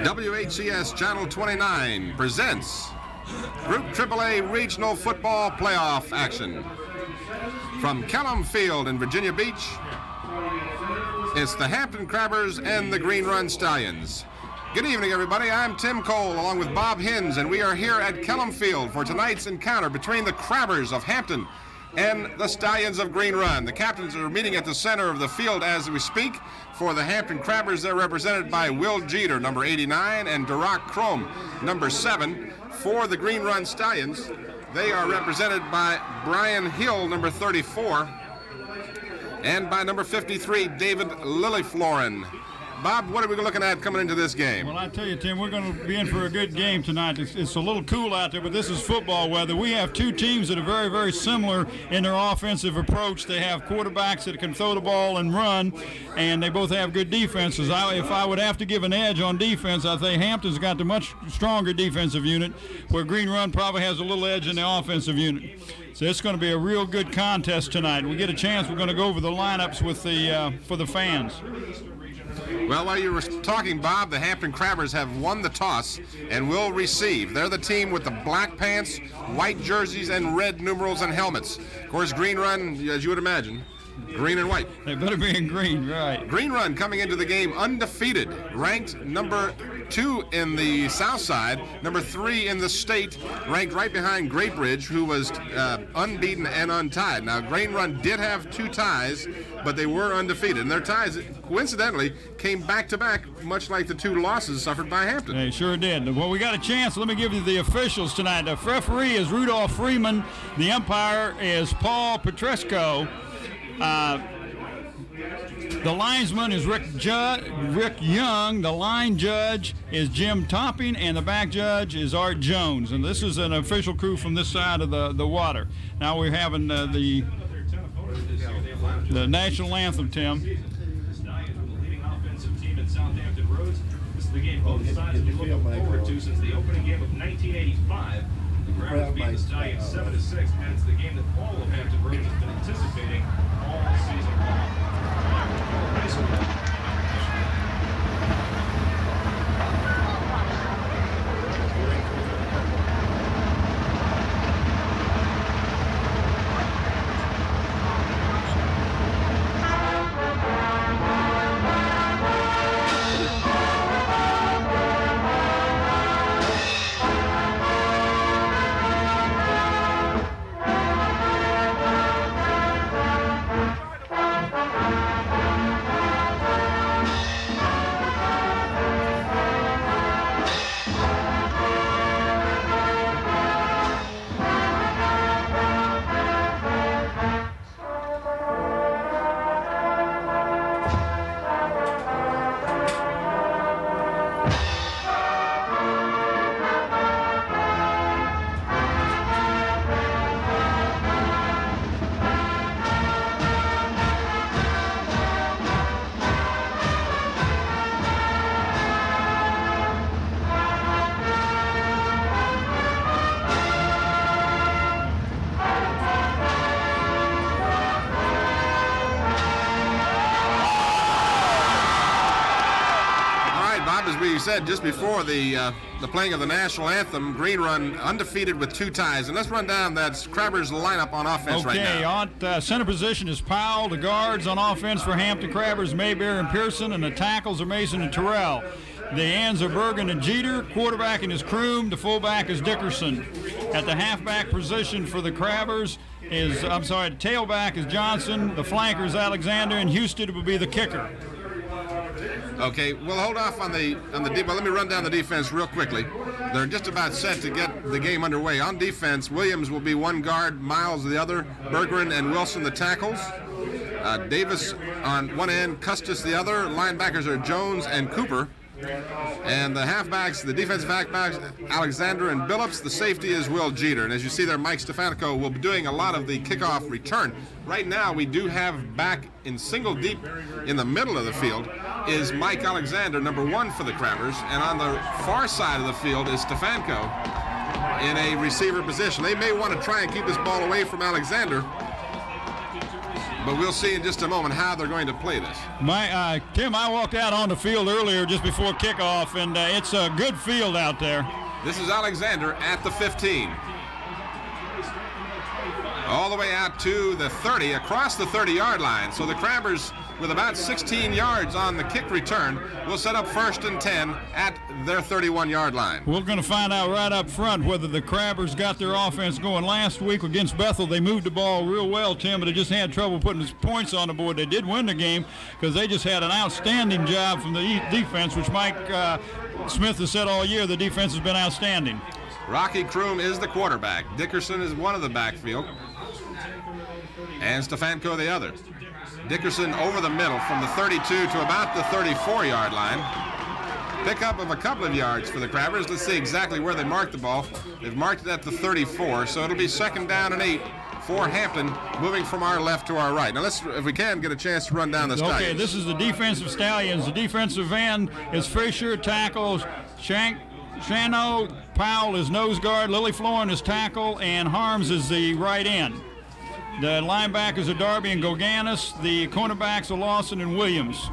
WHCS Channel 29 presents Group AAA Regional Football Playoff action. From Kellum Field in Virginia Beach, it's the Hampton Crabbers and the Green Run Stallions. Good evening, everybody. I'm Tim Cole, along with Bob Hins, and we are here at Kellum Field for tonight's encounter between the Crabbers of Hampton and the Stallions of Green Run. The captains are meeting at the center of the field as we speak. For the Hampton Crabbers, they're represented by Will Jeter, number 89, and Durac Chrome, number 7. For the Green Run Stallions, they are represented by Brian Hill, number 34, and by number 53, David Lillifloren. Bob, what are we looking at coming into this game? Well, I tell you, Tim, we're going to be in for a good game tonight. It's a little cool out there, but this is football weather. We have two teams that are very, very similar in their offensive approach. They have quarterbacks that can throw the ball and run, and they both have good defenses. If I would have to give an edge on defense, I think Hampton's got the much stronger defensive unit, where Green Run probably has a little edge in the offensive unit. So it's going to be a real good contest tonight. We get a chance, we're going to go over the lineups with for the fans. Well, while you were talking, Bob, the Hampton Crabbers have won the toss and will receive. They're the team with the black pants, white jerseys, and red numerals and helmets. Of course, Green Run, as you would imagine, green and white. They better be in green, right. Green Run coming into the game undefeated, ranked number 2 in the South Side, number 3 in the state, ranked right behind Great Bridge, who was unbeaten and untied. Now, Green Run did have 2 ties, but they were undefeated. And their ties, coincidentally, came back-to-back, much like the 2 losses suffered by Hampton. They sure did. Well, we got a chance. Let me give you the officials tonight. The referee is Rudolph Freeman. The umpire is Paul Petresco. The linesman is Rick Young. The line judge is Jim Topping, and the back judge is Art Jones. And this is an official crew from this side of the water. Now we're having the national anthem, Tim. The leading offensive team at Southampton Roads. This is the game both sides have been looking forward to since the opening game of 1985. The Crabbers beat the Stallions 7-6, and it's the game that all of Hampton Roads has been anticipating all season long. Said just before the playing of the national anthem, Green Run undefeated with 2 ties. And let's run down that Crabbers lineup on offense right now. Okay, on center position is Powell. The guards on offense for Hampton Crabbers, Mayberry and Pearson, and the tackles are Mason and Terrell. The ends are Bergen and Jeter. Quarterbacking is Kroom. The fullback is Dickerson. At the halfback position for the Crabbers is, the tailback is Johnson. The flanker is Alexander, and Houston will be the kicker. Okay, we'll hold off on the but let me run down the defense real quickly. They're just about set to get the game underway. On defense, Williams will be 1 guard, Miles the other, Bergeron and Wilson the tackles. Davis on one end, Custis the other. Linebackers are Jones and Cooper. And the halfbacks, the defensive halfbacks, Alexander and Billups. The safety is Will Jeter. And as you see there, Mike Stefanico will be doing a lot of the kickoff return. Right now, we do have back in single deep in the middle of the field is Mike Alexander, number 1 for the Crabbers. And on the far side of the field is Stefanico in a receiver position. They may want to try and keep this ball away from Alexander. But we'll see in just a moment how they're going to play this. Tim, I walked out on the field earlier just before kickoff, and it's a good field out there. This is Alexander at the 15. All the way out to the 30, across the 30-yard line. So the Crabbers, with about 16 yards on the kick return, will set up 1st and 10 at their 31-yard line. We're going to find out right up front whether the Crabbers got their offense going. Last week against Bethel, they moved the ball real well, Tim, but they just had trouble putting points on the board. They did win the game because they just had an outstanding job from the defense, which Mike Smith has said all year the defense has been outstanding. Rocky Kroom is the quarterback. Dickerson is one of the backfield, and Stefanko the other. Dickerson over the middle from the 32 to about the 34-yard line. Pickup of a couple of yards for the Crabbers. Let's see exactly where they marked the ball. They've marked it at the 34, so it'll be 2nd down and 8 for Hampton, moving from our left to our right. Now let's, if we can, get a chance to run down the Stallions. Okay, this is the defensive Stallions. The defensive end is Fisher, tackles Shano, Powell is nose guard, Lily Florin is tackle, and Harms is the right end. The linebackers are Darby and Goganis. The cornerbacks are Lawson and Williams.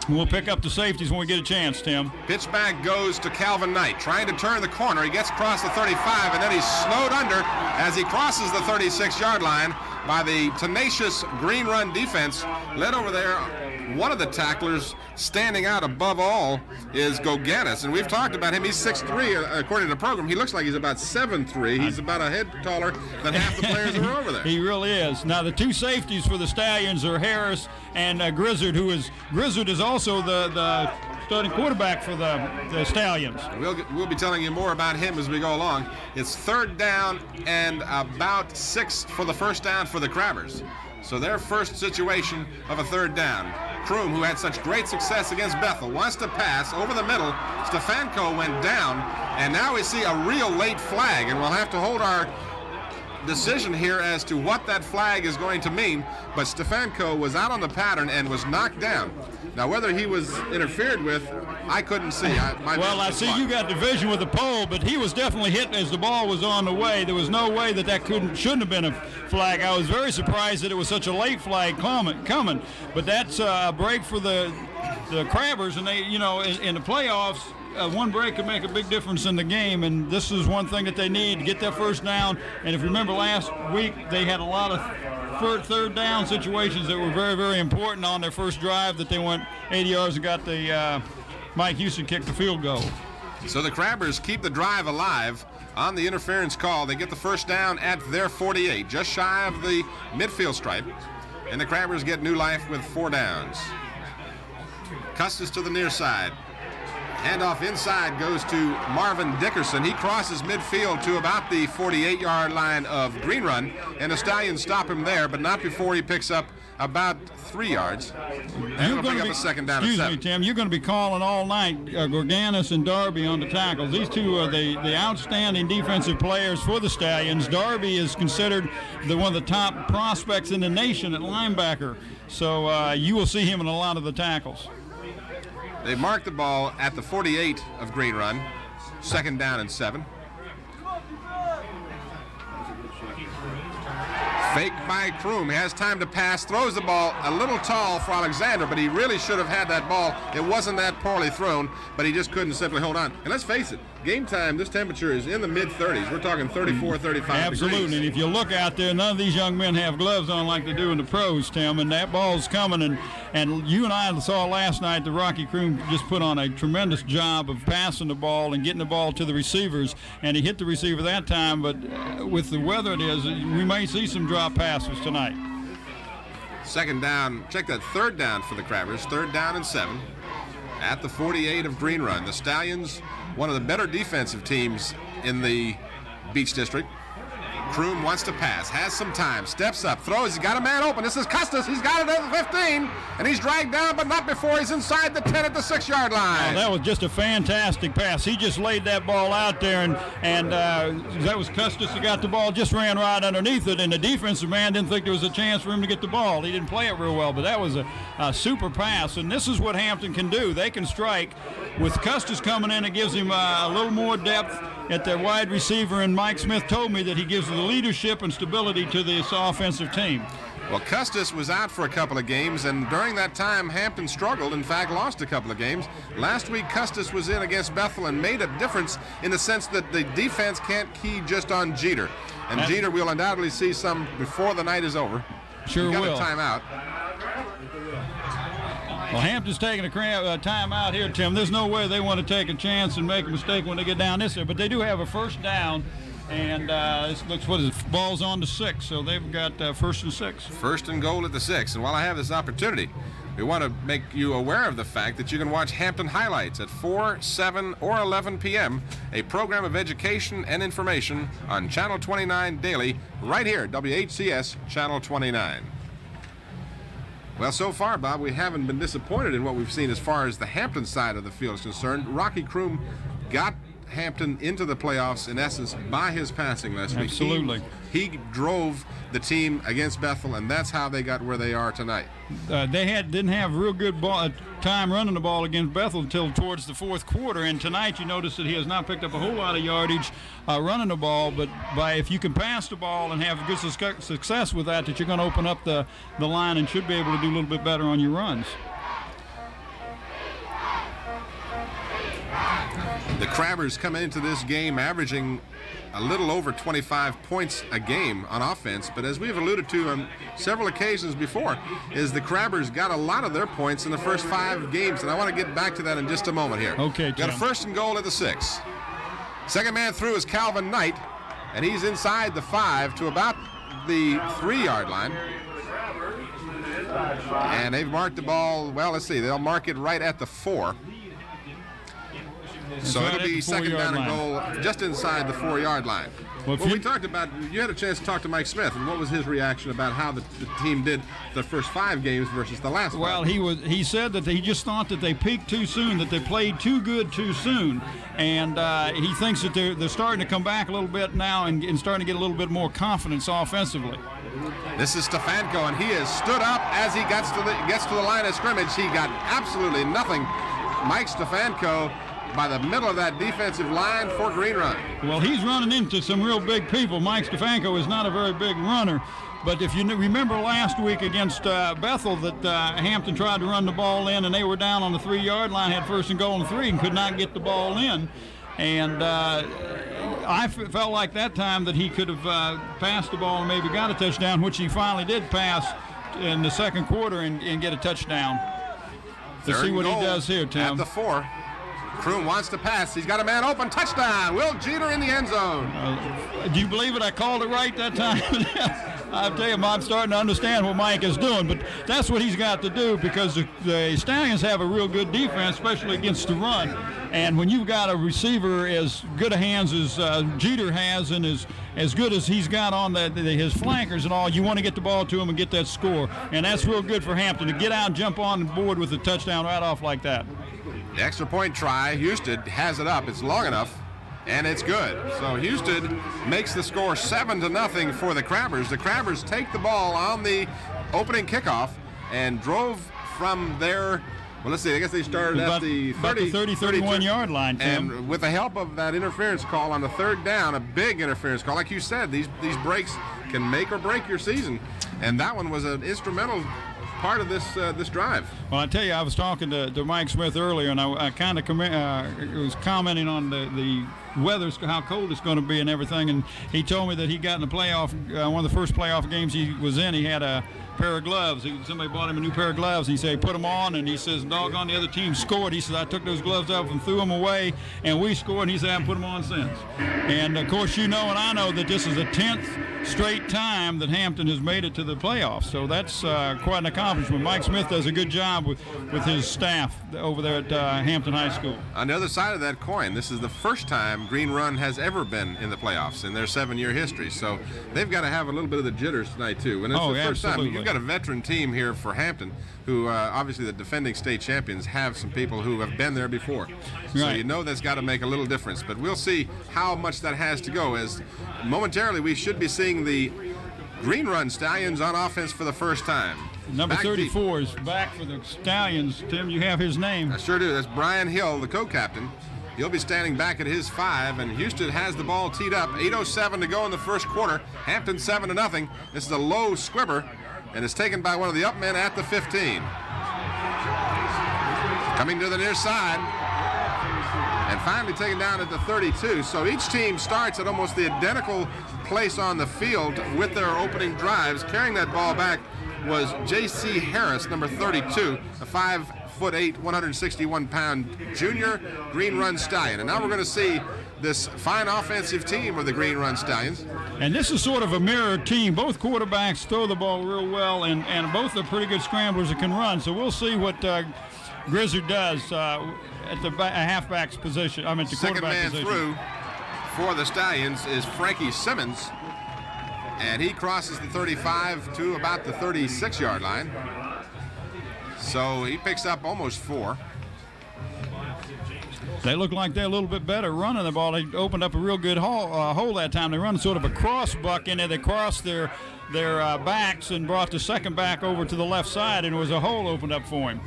We'll pick up the safeties when we get a chance, Tim. Pitch back goes to Calvin Knight, trying to turn the corner. He gets across the 35, and then he's slowed under as he crosses the 36-yard line by the tenacious Green Run defense, led over there. One of the tacklers standing out above all is Goganis, and we've talked about him. He's 6'3", according to the program. He looks like he's about 7'3". He's about a head taller than half the players who are over there. He really is. Now, the two safeties for the Stallions are Harris and Grizzard, Grizzard is also the starting quarterback for the Stallions. We'll be telling you more about him as we go along. It's 3rd down and about 6 for the 1st down for the Crabbers. So their first situation of a 3rd down. Kroom, who had such great success against Bethel, wants to pass over the middle. Stefanko went down, and now we see a real late flag, and we'll have to hold our decision here as to what that flag is going to mean. But Stefanko was out on the pattern and was knocked down. Now, whether he was interfered with, I couldn't see. Well, I see you got division with the pole, but he was definitely hit as the ball was on the way. There was no way that shouldn't have been a flag. I was very surprised that it was such a late flag coming. But that's a break for the Crabbers, and they, in the playoffs, one break could make a big difference in the game, and this is one thing that they need to get their 1st down. And if you remember last week, they had a lot of 3rd down situations that were very, very important on their first drive, that they went 80 yards and got the Mike Houston kicked the field goal. So the Crabbers keep the drive alive on the interference call. They get the 1st down at their 48, just shy of the midfield stripe, and the Crabbers get new life with 4 downs. Custis to the near side. Handoff inside goes to Marvin Dickerson. He crosses midfield to about the 48-yard line of Green Run, and the Stallions stop him there, but not before he picks up about 3 yards. And it'll bring up a 2nd down and 7. Excuse me, Tim. You're going to be calling all night Gorganis and Darby on the tackles. These two are the outstanding defensive players for the Stallions. Darby is considered one of the top prospects in the nation at linebacker, so you will see him in a lot of the tackles. They mark the ball at the 48 of Green Run, 2nd down and 7. Fake by Kroom. He has time to pass, throws the ball a little tall for Alexander, but he really should have had that ball. It wasn't that poorly thrown, but he just couldn't simply hold on. And let's face it, game time, this temperature is in the mid-30s. We're talking 34, 35 Absolutely. degrees. And if you look out there, none of these young men have gloves on like they do in the pros, Tim, and that ball's coming. And you and I saw last night that Rocky Kroom just put on a tremendous job of passing the ball and getting the ball to the receivers, and he hit the receiver that time, but with the weather it is, we may see some drop passes tonight. 2nd down, check that, 3rd down for the Crabbers, 3rd down and 7 at the 48 of Green Run. The Stallions, one of the better defensive teams in the Beach District. Kroom wants to pass, has some time, steps up, throws, he's got a man open. This is Custis, he's got it at the 15, and he's dragged down, but not before he's inside the 10 at the 6-yard line. Oh, that was just a fantastic pass. He just laid that ball out there, and that was Custis who got the ball, just ran right underneath it, and the defensive man didn't think there was a chance for him to get the ball. He didn't play it real well, but that was a super pass, and this is what Hampton can do. They can strike. With Custis coming in, it gives him a little more depth at their wide receiver, and Mike Smith told me that he gives the leadership and stability to this offensive team. Well, Custis was out for a couple of games, and during that time, Hampton struggled, in fact, lost a couple of games. Last week, Custis was in against Bethel and made a difference in the sense that the defense can't key just on Jeter. And Jeter we'll undoubtedly see some before the night is over. Sure will. Got a timeout. Well, Hampton's taking a timeout here, Tim. There's no way they want to take a chance and make a mistake when they get down this way, but they do have a first down. And this looks, what is it, ball's on to 6, so they've got 1st and 6. 1st and goal at the 6. And while I have this opportunity, we want to make you aware of the fact that you can watch Hampton highlights at 4, 7, or 11 p.m., a program of education and information on Channel 29 daily, right here, WHCS Channel 29. Well, so far, Bob, we haven't been disappointed in what we've seen as far as the Hampton side of the field is concerned. Rocky Kroom got Hampton into the playoffs, in essence, by his passing last week. Absolutely. He drove the team against Bethel, and that's how they got where they are tonight. They didn't have real good time running the ball against Bethel until towards the 4th quarter, and tonight you notice that he has not picked up a whole lot of yardage running the ball, but if you can pass the ball and have good success with that you're going to open up the line and should be able to do a little bit better on your runs. The Crabbers come into this game averaging a little over 25 points a game on offense, but as we've alluded to on several occasions before, is the Crabbers got a lot of their points in the first 5 games, and I want to get back to that in just a moment here. Okay, Got a 1st and goal at the 6. Second man through is Calvin Knight, and he's inside the 5 to about the 3-yard line. And they've marked the ball, well, let's see, they'll mark it right at the 4. So it'll be 2nd down and goal just inside the 4-yard line. Well, we talked about, you had a chance to talk to Mike Smith, and what was his reaction about how the team did the first 5 games versus the last 5? Well, he said that he just thought that they peaked too soon, that they played too good too soon, and he thinks that they're starting to come back a little bit now and starting to get a little bit more confidence offensively. This is Stefanko, and he has stood up as he gets to the line of scrimmage. He got absolutely nothing. Mike Stefanko by the middle of that defensive line for Green Run. Well, he's running into some real big people. Mike Stefanko is not a very big runner, but if you remember last week against Bethel that Hampton tried to run the ball in and they were down on the 3-yard line, had 1st and goal and 3 and could not get the ball in. And I felt like that time that he could have passed the ball and maybe got a touchdown, which he finally did pass in the 2nd quarter and get a touchdown. Let's see what he does here, Tim. At the 4. Kroom wants to pass. He's got a man open. Touchdown. Will Jeter in the end zone. Do you believe it? I called it right that time. I'll tell you, I'm starting to understand what Mike is doing, but that's what he's got to do because the Stallions have a real good defense, especially against the run. And when you've got a receiver as good a hands as Jeter has and as good as he's got on his flankers and all, you want to get the ball to him and get that score. And that's real good for Hampton to get out and jump on the board with a touchdown right off like that. The extra point try, Houston has it up. It's long enough, and it's good. So Houston makes the score 7-0 for the Crabbers. The Crabbers take the ball on the opening kickoff and drove from their, well, let's see, I guess they started at the 31-yard line, Tim. And with the help of that interference call on the 3rd down, a big interference call, like you said, these breaks can make or break your season. And that one was an instrumental part of this drive. Well, I tell you, I was talking to Mike Smith earlier, and I kind of was commenting on the weather, how cold it's going to be and everything, and he told me that he got in the playoff, one of the first playoff games he was in, he had a pair of gloves. Somebody bought him a new pair of gloves. He said he put them on, and he says, doggone, the other team scored. He said, I took those gloves off and threw them away, and we scored, and he said, I haven't put them on since. And, of course, you know and I know that this is the 10th straight time that Hampton has made it to the playoffs, so that's quite an accomplishment. Mike Smith does a good job with his staff over there at Hampton High School. On the other side of that coin, this is the first time Green Run has ever been in the playoffs in their 7-year history, so they've got to have a little bit of the jitters tonight too. And it's the first time. You've got a veteran team here for Hampton who obviously the defending state champions have some people who have been there before. So you know that's got to make a little difference, but we'll see how much that has to go, as momentarily we should be seeing the Green Run Stallions on offense for the first time. Number 34 is back for the Stallions. Tim, you have his name. I sure do. That's Brian Hill, the co-captain. He'll be standing back at his 5, and Houston has the ball teed up. 8:07 to go in the first quarter. Hampton 7-0. This is a low squibber and is taken by one of the up men at the 15. Coming to the near side, and finally taken down at the 32. So each team starts at almost the identical place on the field with their opening drives. Carrying that ball back was J.C. Harris, number 32, a 5'8", 161-pound junior Green Run Stallion. And now we're going to see this fine offensive team of the Green Run Stallions. And this is sort of a mirror team. Both quarterbacks throw the ball real well, and both are pretty good scramblers that can run. So we'll see what Grizzard does at the halfback's position. I mean, the quarterback position. Second man through for the Stallions is Frankie Simmons, and he crosses the 35 to about the 36-yard line. So he picks up almost 4. They look like they're a little bit better running the ball. They opened up a real good hole that time. They run sort of a cross buck in there. They crossed their backs and brought the second back over to the left side, and it was a hole opened up for him.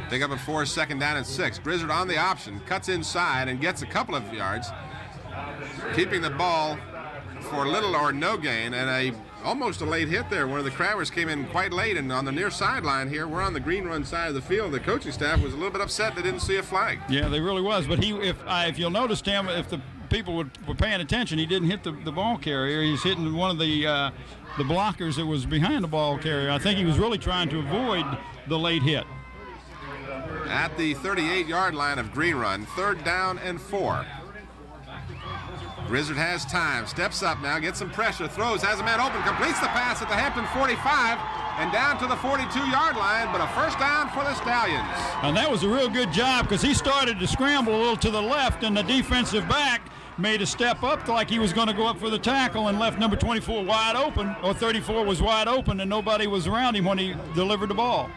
Pick up a 4, second down and 6. Grizzard on the option, cuts inside and gets a couple of yards, keeping the ball for little or no gain, and almost a late hit there. One of the Crabbers came in quite late, and on the near sideline here, we're on the Green Run side of the field. The coaching staff was a little bit upset they didn't see a flag. Yeah, they really was. But if you'll notice, Tim, if the people were paying attention, he didn't hit the ball carrier. He's hitting one of the blockers that was behind the ball carrier. I think he was really trying to avoid the late hit. At the 38-yard line of Green Run, 3rd down and 4. Grizzard has time, steps up now, gets some pressure, throws, has a man open, completes the pass at the Hampton 45 and down to the 42-yard line, but a first down for the Stallions. And that was a real good job because he started to scramble a little to the left, and the defensive back made a step up like he was going to go up for the tackle and left number 24 wide open, or 34 was wide open, and nobody was around him when he delivered the ball.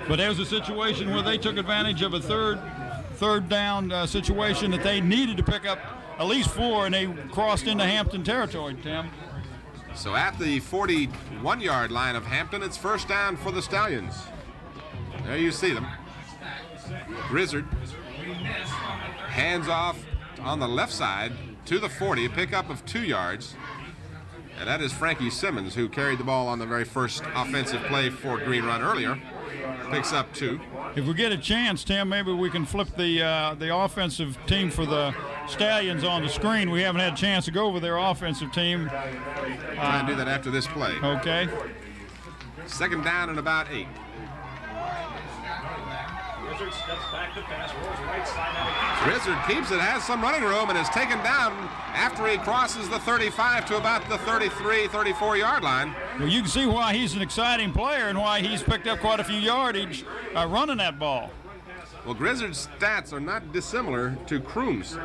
But there was a situation where they took advantage of a third down situation that they needed to pick up at least 4, and they crossed into Hampton territory, Tim. So at the 41-yard line of Hampton, it's first down for the Stallions. There you see them. Grizzard hands off on the left side to the 40, a pickup of 2 yards. And that is Frankie Simmons, who carried the ball on the very first offensive play for Green Run earlier. Picks up 2. If we get a chance, Tim, maybe we can flip the offensive team for the Stallions on the screen. We haven't had a chance to go over their offensive team. Try and do that after this play. Okay. 2nd down and about 8. Grizzard keeps it, has some running room, and is taken down after he crosses the 35 to about the 33, 34-yard line. Well, you can see why he's an exciting player and why he's picked up quite a few yardage running that ball. Well, Grizzard's stats are not dissimilar to Kroom's.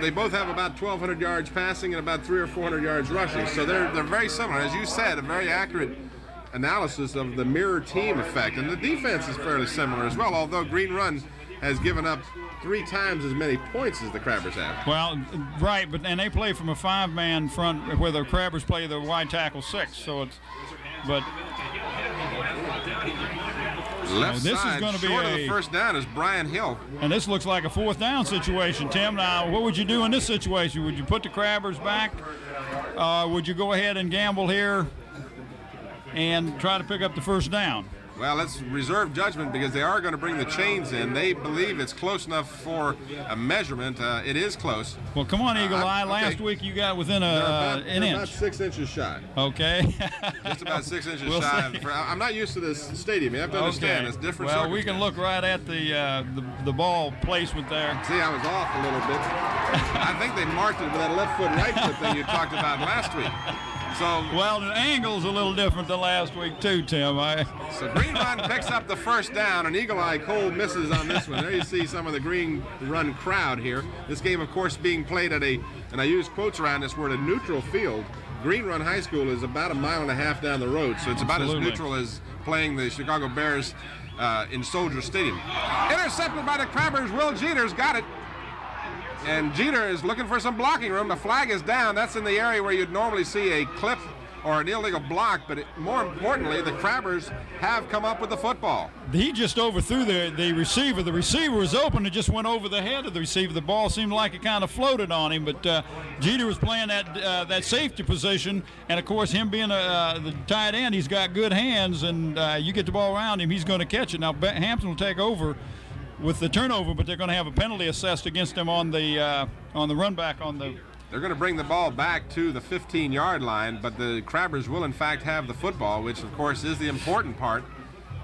They both have about 1,200 yards passing and about 300 or 400 yards rushing, so they're very similar. As you said, a very accurate analysis of the mirror team effect, and the defense is fairly similar as well, although Green Run has given up 3 times as many points as the Crabbers have. Well, right, and they play from a 5-man front where the Crabbers play the wide tackle 6, so it's, but left this side, is going to be short of the first down is Brian Hill. And this looks like a 4th down situation, Tim. Now, what would you do in this situation? Would you put the Crabbers back? Would you go ahead and gamble here and try to pick up the first down? Well, let's reserve judgment because they are going to bring the chains in. They believe it's close enough for a measurement. It is close. Well, come on, Eagle Eye. Last week you got within an inch. About 6 inches shy. Okay. Just about 6 inches shy. I'm not used to this stadium. You have to understand. It's different. Well, we can look right at the ball placement there. See, I was off a little bit. I think they marked it with that left foot, right foot thing you talked about last week. So, well, the angle's a little different than last week too, Tim. So Green Run picks up the first down, and Eagle Eye Cole misses on this one. There you see some of the Green Run crowd here. This game, of course, being played at and I use quotes around this word, a neutral field. Green Run High School is about 1.5 miles down the road, so it's about as neutral as playing the Chicago Bears in Soldier Stadium. Intercepted by the Crabbers. Will Jeter's got it. And Jeter is looking for some blocking room. The flag is down. That's in the area where you'd normally see a clip or an illegal block, but more importantly, the Crabbers have come up with the football. He just overthrew the receiver. The receiver was open. It just went over the head of the receiver. The ball seemed like it kind of floated on him, but Jeter was playing that safety position, and of course, him being the tight end, he's got good hands, and you get the ball around him, he's going to catch it. Now, Hampton will take over with the turnover, but they're going to have a penalty assessed against them on the run back on the. They're going to bring the ball back to the 15-yard line, but the Crabbers will, in fact, have the football, which, of course, is the important part.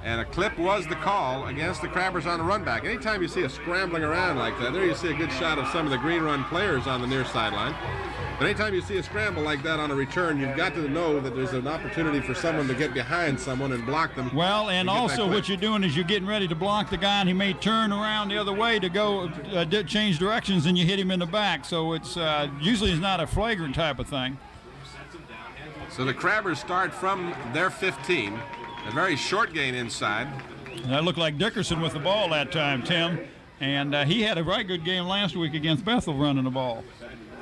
And a clip was the call against the Crabbers on the run back. Anytime you see a scrambling around like that, there you see a good shot of some of the Green Run players on the near sideline. But anytime you see a scramble like that on a return, you've got to know that there's an opportunity for someone to get behind someone and block them. Well, and also what you're doing is you're getting ready to block the guy, and he may turn around the other way to go change directions, and you hit him in the back. So it's usually it's not a flagrant type of thing. So the Crabbers start from their 15, a very short gain inside. That looked like Dickerson with the ball that time, Tim, and he had a very good game last week against Bethel running the ball.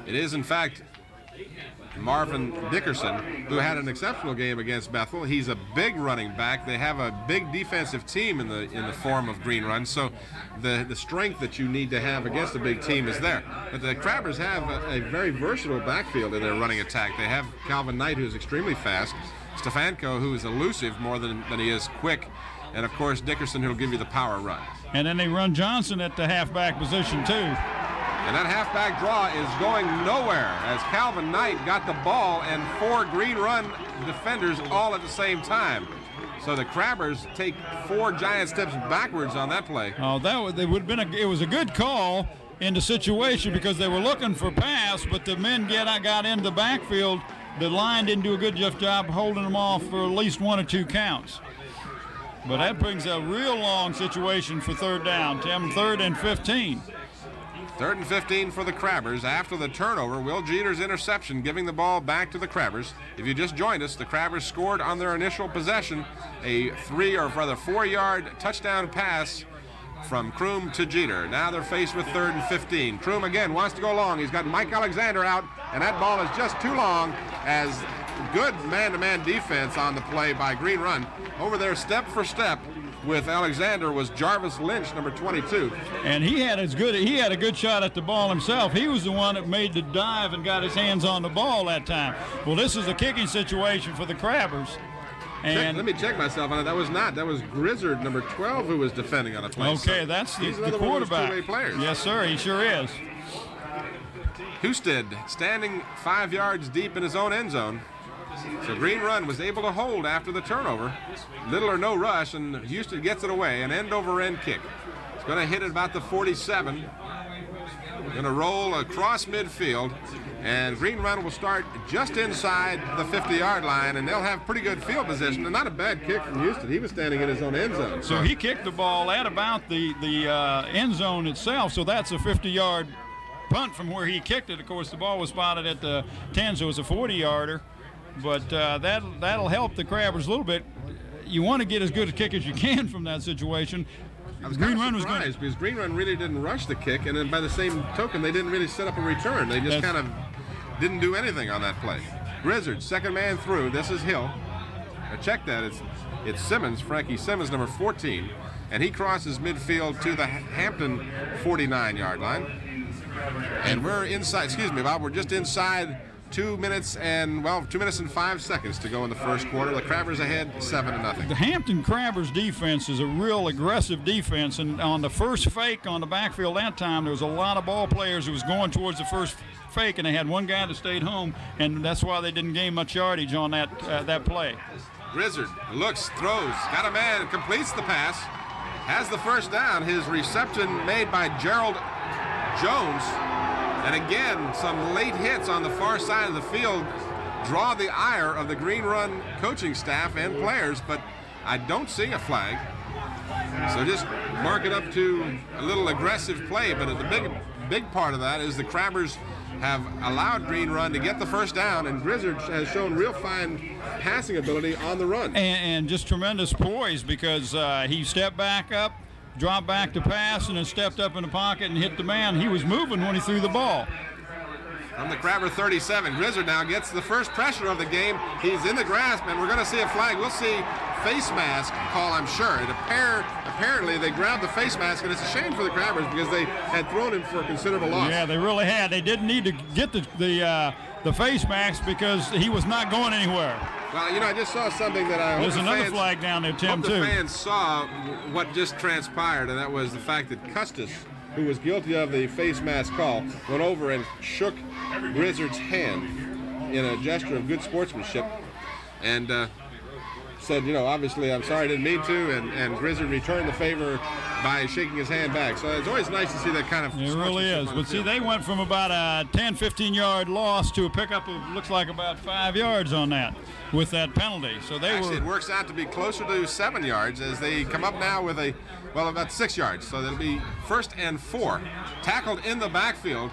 It is, in fact, Marvin Dickerson, who had an exceptional game against Bethel. He's a big running back. They have a big defensive team in the form of Green Run, so the strength that you need to have against a big team is there. But the Crabbers have a very versatile backfield in their running attack. They have Calvin Knight, who is extremely fast, Stefanko, who is elusive more than he is quick, and, of course, Dickerson, who will give you the power run. And then they run Johnson at the halfback position, too. And that halfback draw is going nowhere as Calvin Knight got the ball and 4 Green Run defenders all at the same time. So the Crabbers take 4 giant steps backwards on that play. Oh, it was a good call in the situation because they were looking for pass, but the men got in the backfield. The line didn't do a good job holding them off for at least 1 or 2 counts. But that brings a real long situation for third down, Tim, 3rd and 15. 3rd and 15 for the Crabbers after the turnover. Will Jeter's interception giving the ball back to the Crabbers. If you just joined us, the Crabbers scored on their initial possession a 4-yard touchdown pass from Kroom to Jeter. Now they're faced with 3rd and 15. Kroom again wants to go long. He's got Mike Alexander out, and that ball is just too long as good man-to-man defense on the play by Green Run. Over there step for step with Alexander was Jarvis Lynch, number 22. And he had a good shot at the ball himself. He was the one that made the dive and got his hands on the ball that time. Well, this is a kicking situation for the Crabbers. And let me check myself on it. That was Grizzard, number 12, who was defending on a play. Okay, that's the quarterback. Two-way players. Yes, sir, he sure is. Husted standing 5 yards deep in his own end zone. So Green Run was able to hold after the turnover. Little or no rush, and Houston gets it away. An end-over-end kick. It's going to hit at about the 47. Going to roll across midfield. And Green Run will start just inside the 50-yard line, and they'll have pretty good field position. And not a bad kick from Houston. He was standing in his own end zone. So he kicked the ball at about the end zone itself, so that's a 50-yard punt from where he kicked it. Of course, the ball was spotted at the 10, so it was a 40-yarder. But that'll help the Crabbers a little bit. You want to get as good a kick as you can from that situation. I was kind of surprised because Green Run really didn't rush the kick, and then by the same token, they didn't really set up a return. They just kind of didn't do anything on that play. Grizzard, second man through. This is Hill. Check that. It's Simmons, Frankie Simmons, number 14, and he crosses midfield to the Hampton 49-yard line. And we're inside. Excuse me, Bob. We're just inside 2 minutes and 5 seconds to go in the first quarter. The Crabbers ahead 7-0. The Hampton Crabbers defense is a real aggressive defense, and on the first fake on the backfield that time, there was a lot of ball players who was going towards the first fake, and they had one guy that stayed home, and that's why they didn't gain much yardage on that play. Grizzard looks, throws, got a man, completes the pass, has the first down. His reception made by Gerald Jones. And again, some late hits on the far side of the field draw the ire of the Green Run coaching staff and players, but I don't see a flag. So just mark it up to a little aggressive play, but the big part of that is the Crabbers have allowed Green Run to get the first down, and Grizzard has shown real fine passing ability on the run. And just tremendous poise because he stepped back up, dropped back to pass, and then stepped up in the pocket and hit the man. He was moving when he threw the ball. From the Crabber 37, Grizzard now gets the first pressure of the game. He's in the grasp, and we're going to see a flag. We'll see face mask call, I'm sure. Apparently, they grabbed the face mask, and it's a shame for the Crabbers because they had thrown him for a considerable loss. Yeah, they really had. They didn't need to get the face mask because he was not going anywhere. Well, you know, I just saw something that I hope There's another flag down there, Tim, too. The fans saw what just transpired, and that was the fact that Custis, who was guilty of the face mask call, went over and shook Grizzard's hand in a gesture of good sportsmanship, and said, you know, obviously, I'm sorry, I didn't mean to, and Grizzard returned the favor by shaking his hand back. So it's always nice to see that kind of. It really is. But see, they went from about a 10, 15-yard loss to a pickup of looks like about 5 yards on that with that penalty. So they Actually, it works out to be closer to 7 yards as they come up now with about 6 yards. So that'll be 1st and 4. Tackled in the backfield.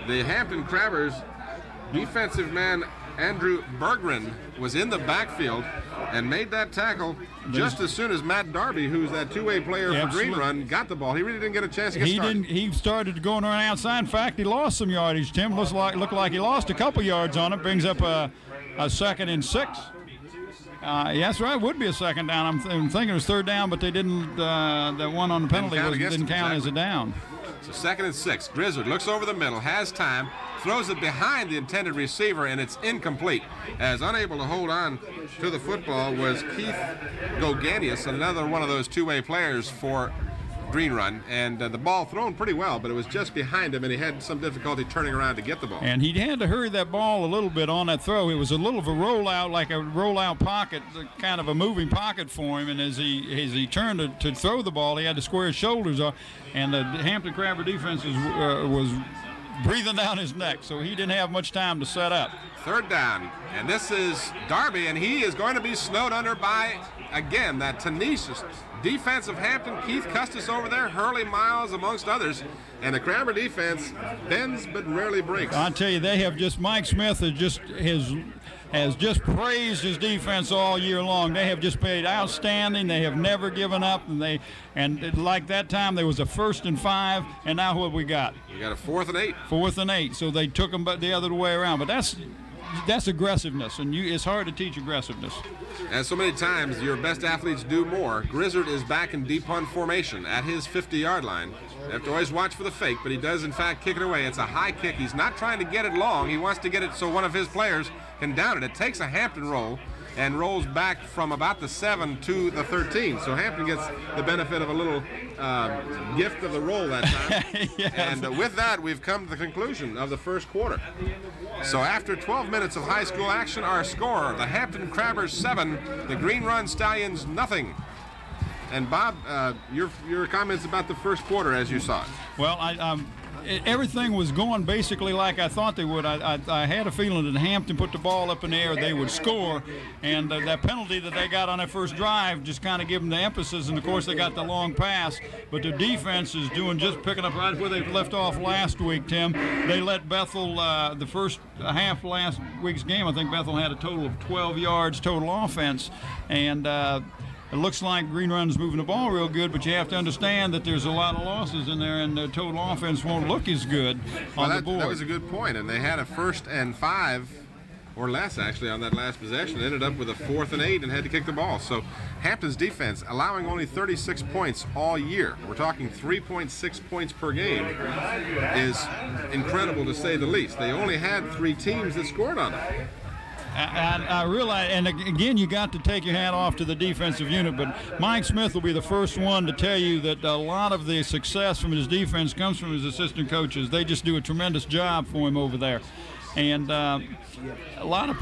The Hampton Crabbers defensive man Andrew Berggren was in the backfield and made that tackle just as soon as Matt Darby, who's that two-way player for Green Run, got the ball. He really didn't get a chance to get started. He started going around outside. In fact, he lost some yardage, Tim. Looked like he lost a couple yards on it. Brings up a 2nd and 6. Yeah, that's right. It would be a second down. I'm thinking it was 3rd down, but they didn't. That one on the penalty didn't count as a down. So 2nd and 6. Grizzard looks over the middle, has time, throws it behind the intended receiver, and it's incomplete. As unable to hold on to the football was Keith Goganius, another one of those two-way players for Green Run, and the ball thrown pretty well, but it was just behind him, and he had some difficulty turning around to get the ball. And he had to hurry that ball a little bit on that throw. It was a little of a rollout, like a rollout pocket, kind of a moving pocket for him, and as he turned to throw the ball, he had to square his shoulders off, and the Hampton Crabber defense was breathing down his neck, so he didn't have much time to set up. 3rd down, and this is Darby, and he is going to be snowed under by, again, that tenacious defensive Hampton, Keith Custis over there, Hurley Miles amongst others, and the Crabber defense bends but rarely breaks. I tell you, they have just, Mike Smith has just praised his defense all year long. They have just played outstanding. They have never given up, and like that time there was a 1st and 5, and now what we got? We got a 4th and 8. 4th and 8. So they took them the other way around, but that's aggressiveness, and it's hard to teach aggressiveness. As so many times, your best athletes do more. Grizzard is back in deep punt formation at his 50-yard line. You have to always watch for the fake, but he does, in fact, kick it away. It's a high kick. He's not trying to get it long. He wants to get it so one of his players can down it. It takes a Hampton roll and rolls back from about the 7 to the 13. So Hampton gets the benefit of a little gift of the roll that time. Yes. And with that, we've come to the conclusion of the first quarter. So after 12 minutes of high school action, our score, the Hampton Crabbers 7, the Green Run Stallions nothing. And Bob, your comments about the first quarter as you saw it. Well, everything was going basically like I thought they would. I had a feeling that Hampton put the ball up in the air, they would score, and that penalty that they got on that first drive just kind of gave them the emphasis, and of course they got the long pass, but the defense is just picking up right where they left off last week, Tim. They let Bethel, the first half of last week's game, I think Bethel had a total of 12 yards total offense, and it looks like Green Run's moving the ball real good, but you have to understand that there's a lot of losses in there, and the total offense won't look as good on the board. That was a good point, and they had a 1st and 5 or less, actually, on that last possession. Ended up with a 4th and 8 and had to kick the ball. So Hampton's defense allowing only 36 points all year. We're talking 3.6 points per game is incredible to say the least. They only had 3 teams that scored on them. I realize, and again, you got to take your hat off to the defensive unit, but Mike Smith will be the first one to tell you that a lot of the success from his defense comes from his assistant coaches. They just do a tremendous job for him over there. And a lot of,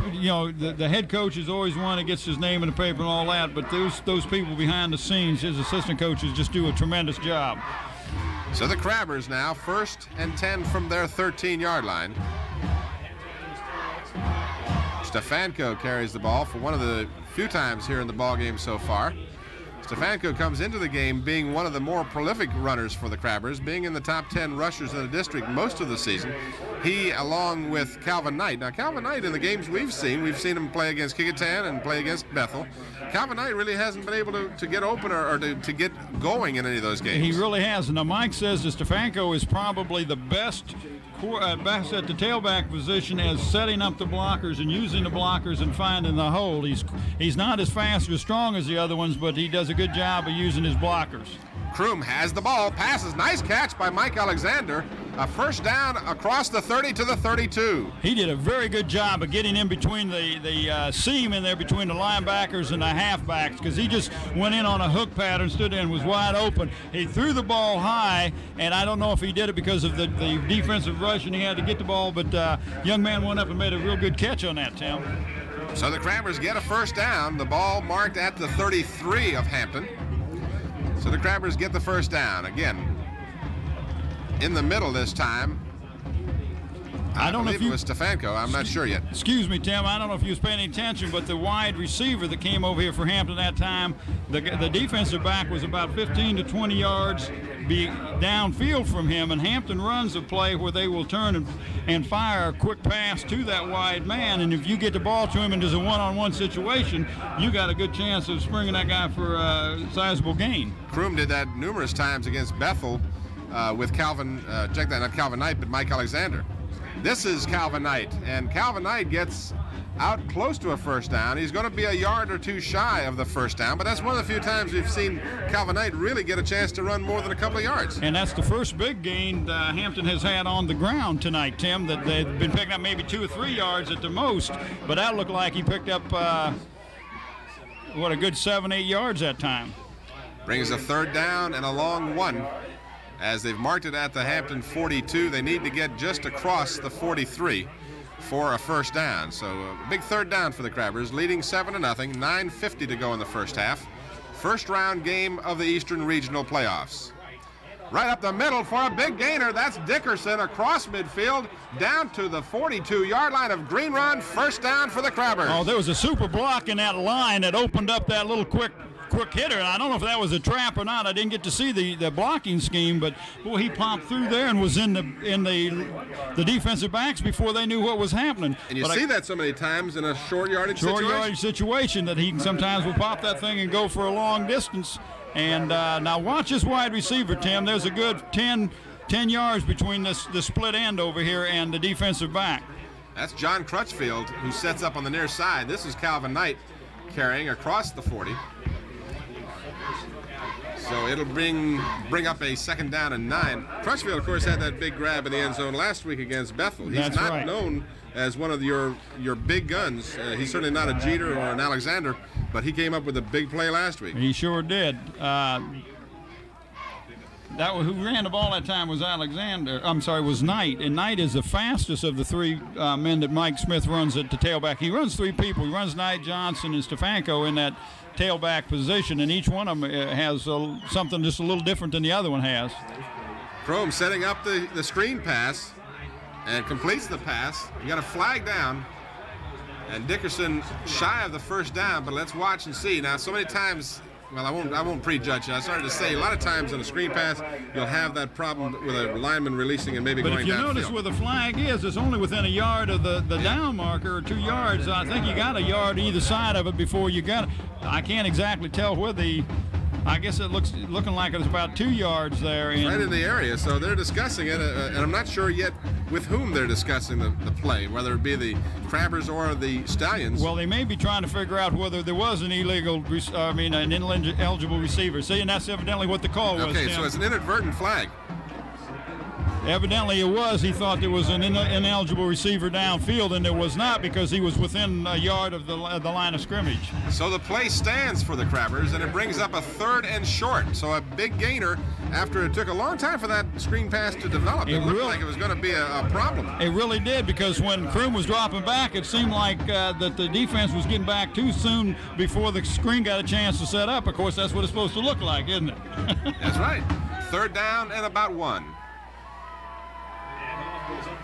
the head coach is always one that gets his name in the paper and all that, but those people behind the scenes, his assistant coaches, just do a tremendous job. So the Crabbers now 1st and 10 from their 13-yard line. Stefanko carries the ball for one of the few times here in the ball game so far. Stefanko comes into the game being one of the more prolific runners for the Crabbers, being in the top 10 rushers in the district most of the season. He, along with Calvin Knight. Now, Calvin Knight, in the games we've seen him play against Kecoughtan and play against Bethel. Calvin Knight really hasn't been able to get open or to get going in any of those games. He really hasn't. Now, Mike says that Stefanko is probably the best best at the tailback position as setting up the blockers and using the blockers and finding the hole. He's not as fast or strong as the other ones, but he does a good job of using his blockers. Kroom has the ball, passes, nice catch by Mike Alexander. A first down across the 30 to the 32. He did a very good job of getting in between the seam in there between the linebackers and the halfbacks, because he just went in on a hook pattern, stood there and was wide open. He threw the ball high, and I don't know if he did it because of the defensive rush and he had to get the ball, but young man went up and made a real good catch on that, Tim. So the Crabbers get a first down. The ball marked at the 33 of Hampton. So the Crabbers get the first down. Again, in the middle this time. I don't know if it was Stefanko. I'm not sure yet. Excuse me, Tim. I don't know if you was paying any attention, but the wide receiver that came over here for Hampton that time, the defensive back was about 15 to 20 yards downfield from him, and Hampton runs a play where they will turn and fire a quick pass to that wide man, and if you get the ball to him and there's a one-on-one situation, you got a good chance of springing that guy for a sizable gain. Kroom did that numerous times against Bethel with Calvin, check that, not Calvin Knight, but Mike Alexander. This is Calvin Knight, and Calvin Knight gets out close to a first down. He's going to be a yard or two shy of the first down, but that's one of the few times we've seen Calvin Knight really get a chance to run more than a couple of yards. And that's the first big gain Hampton has had on the ground tonight, Tim, that they've been picking up maybe 2 or 3 yards at the most, but that looked like he picked up, what, a good 7, 8 yards that time. Brings a third down and a long one. As they've marked it at the Hampton 42, they need to get just across the 43 for a first down. So a big third down for the Crabbers, leading 7-0, 9:50 to go in the first half. First round game of the Eastern Regional Playoffs. Right up the middle for a big gainer. That's Dickerson across midfield down to the 42-yard line of Green Run. First down for the Crabbers. Oh, there was a super block in that line that opened up that little quick hitter, and I don't know if that was a trap or not. I didn't get to see the blocking scheme, but boy, he popped through there and was in the defensive backs before they knew what was happening. And you see that so many times in a short yardage situation that he sometimes will pop that thing and go for a long distance. And now watch this wide receiver, Tim. There's a good 10 yards between the split end over here and the defensive back. That's John Crutchfield, who sets up on the near side. This is Calvin Knight carrying across the 40. So it'll bring up a second down and 9. Crutchfield, of course, had that big grab in the end zone last week against Bethel. He's not known as one of your big guns. He's certainly not a Jeter or an Alexander, but he came up with a big play last week. He sure did. Who ran the ball that time was was Knight, and Knight is the fastest of the 3 men that Mike Smith runs at the tailback. He runs 3 people. He runs Knight, Johnson, and Stefanko in that tailback position, and each one of them has something just a little different than the other one has. Kroom setting up the screen pass and completes the pass. You got a flag down, and Dickerson shy of the first down, but let's watch and see. Now, so many times, well, I won't prejudge it. I started to say a lot of times on a screen pass, you'll have that problem with a lineman releasing and maybe going downfield. But if you notice where the flag is, it's only within a yard of the down marker, or 2 yards. I think you got a yard either side of it before you got it. I can't exactly tell where I guess it looking like it's about 2 yards there. Right in the area, so they're discussing it, and I'm not sure yet with whom they're discussing the play, whether it be the Crabbers or the Stallions. Well, they may be trying to figure out whether there was an an ineligible receiver. See, and that's evidently what the call was. Okay, so it's an inadvertent flag. Evidently it was. He thought there was an ineligible receiver downfield, and there was not, because he was within a yard of the line of scrimmage. So the play stands for the Crabbers, and it brings up a 3rd and short. So a big gainer after it took a long time for that screen pass to develop. It looked like it was going to be a problem. It really did, because when Kroom was dropping back, it seemed like that the defense was getting back too soon before the screen got a chance to set up. Of course, that's what it's supposed to look like, isn't it? That's right. 3rd down and about 1.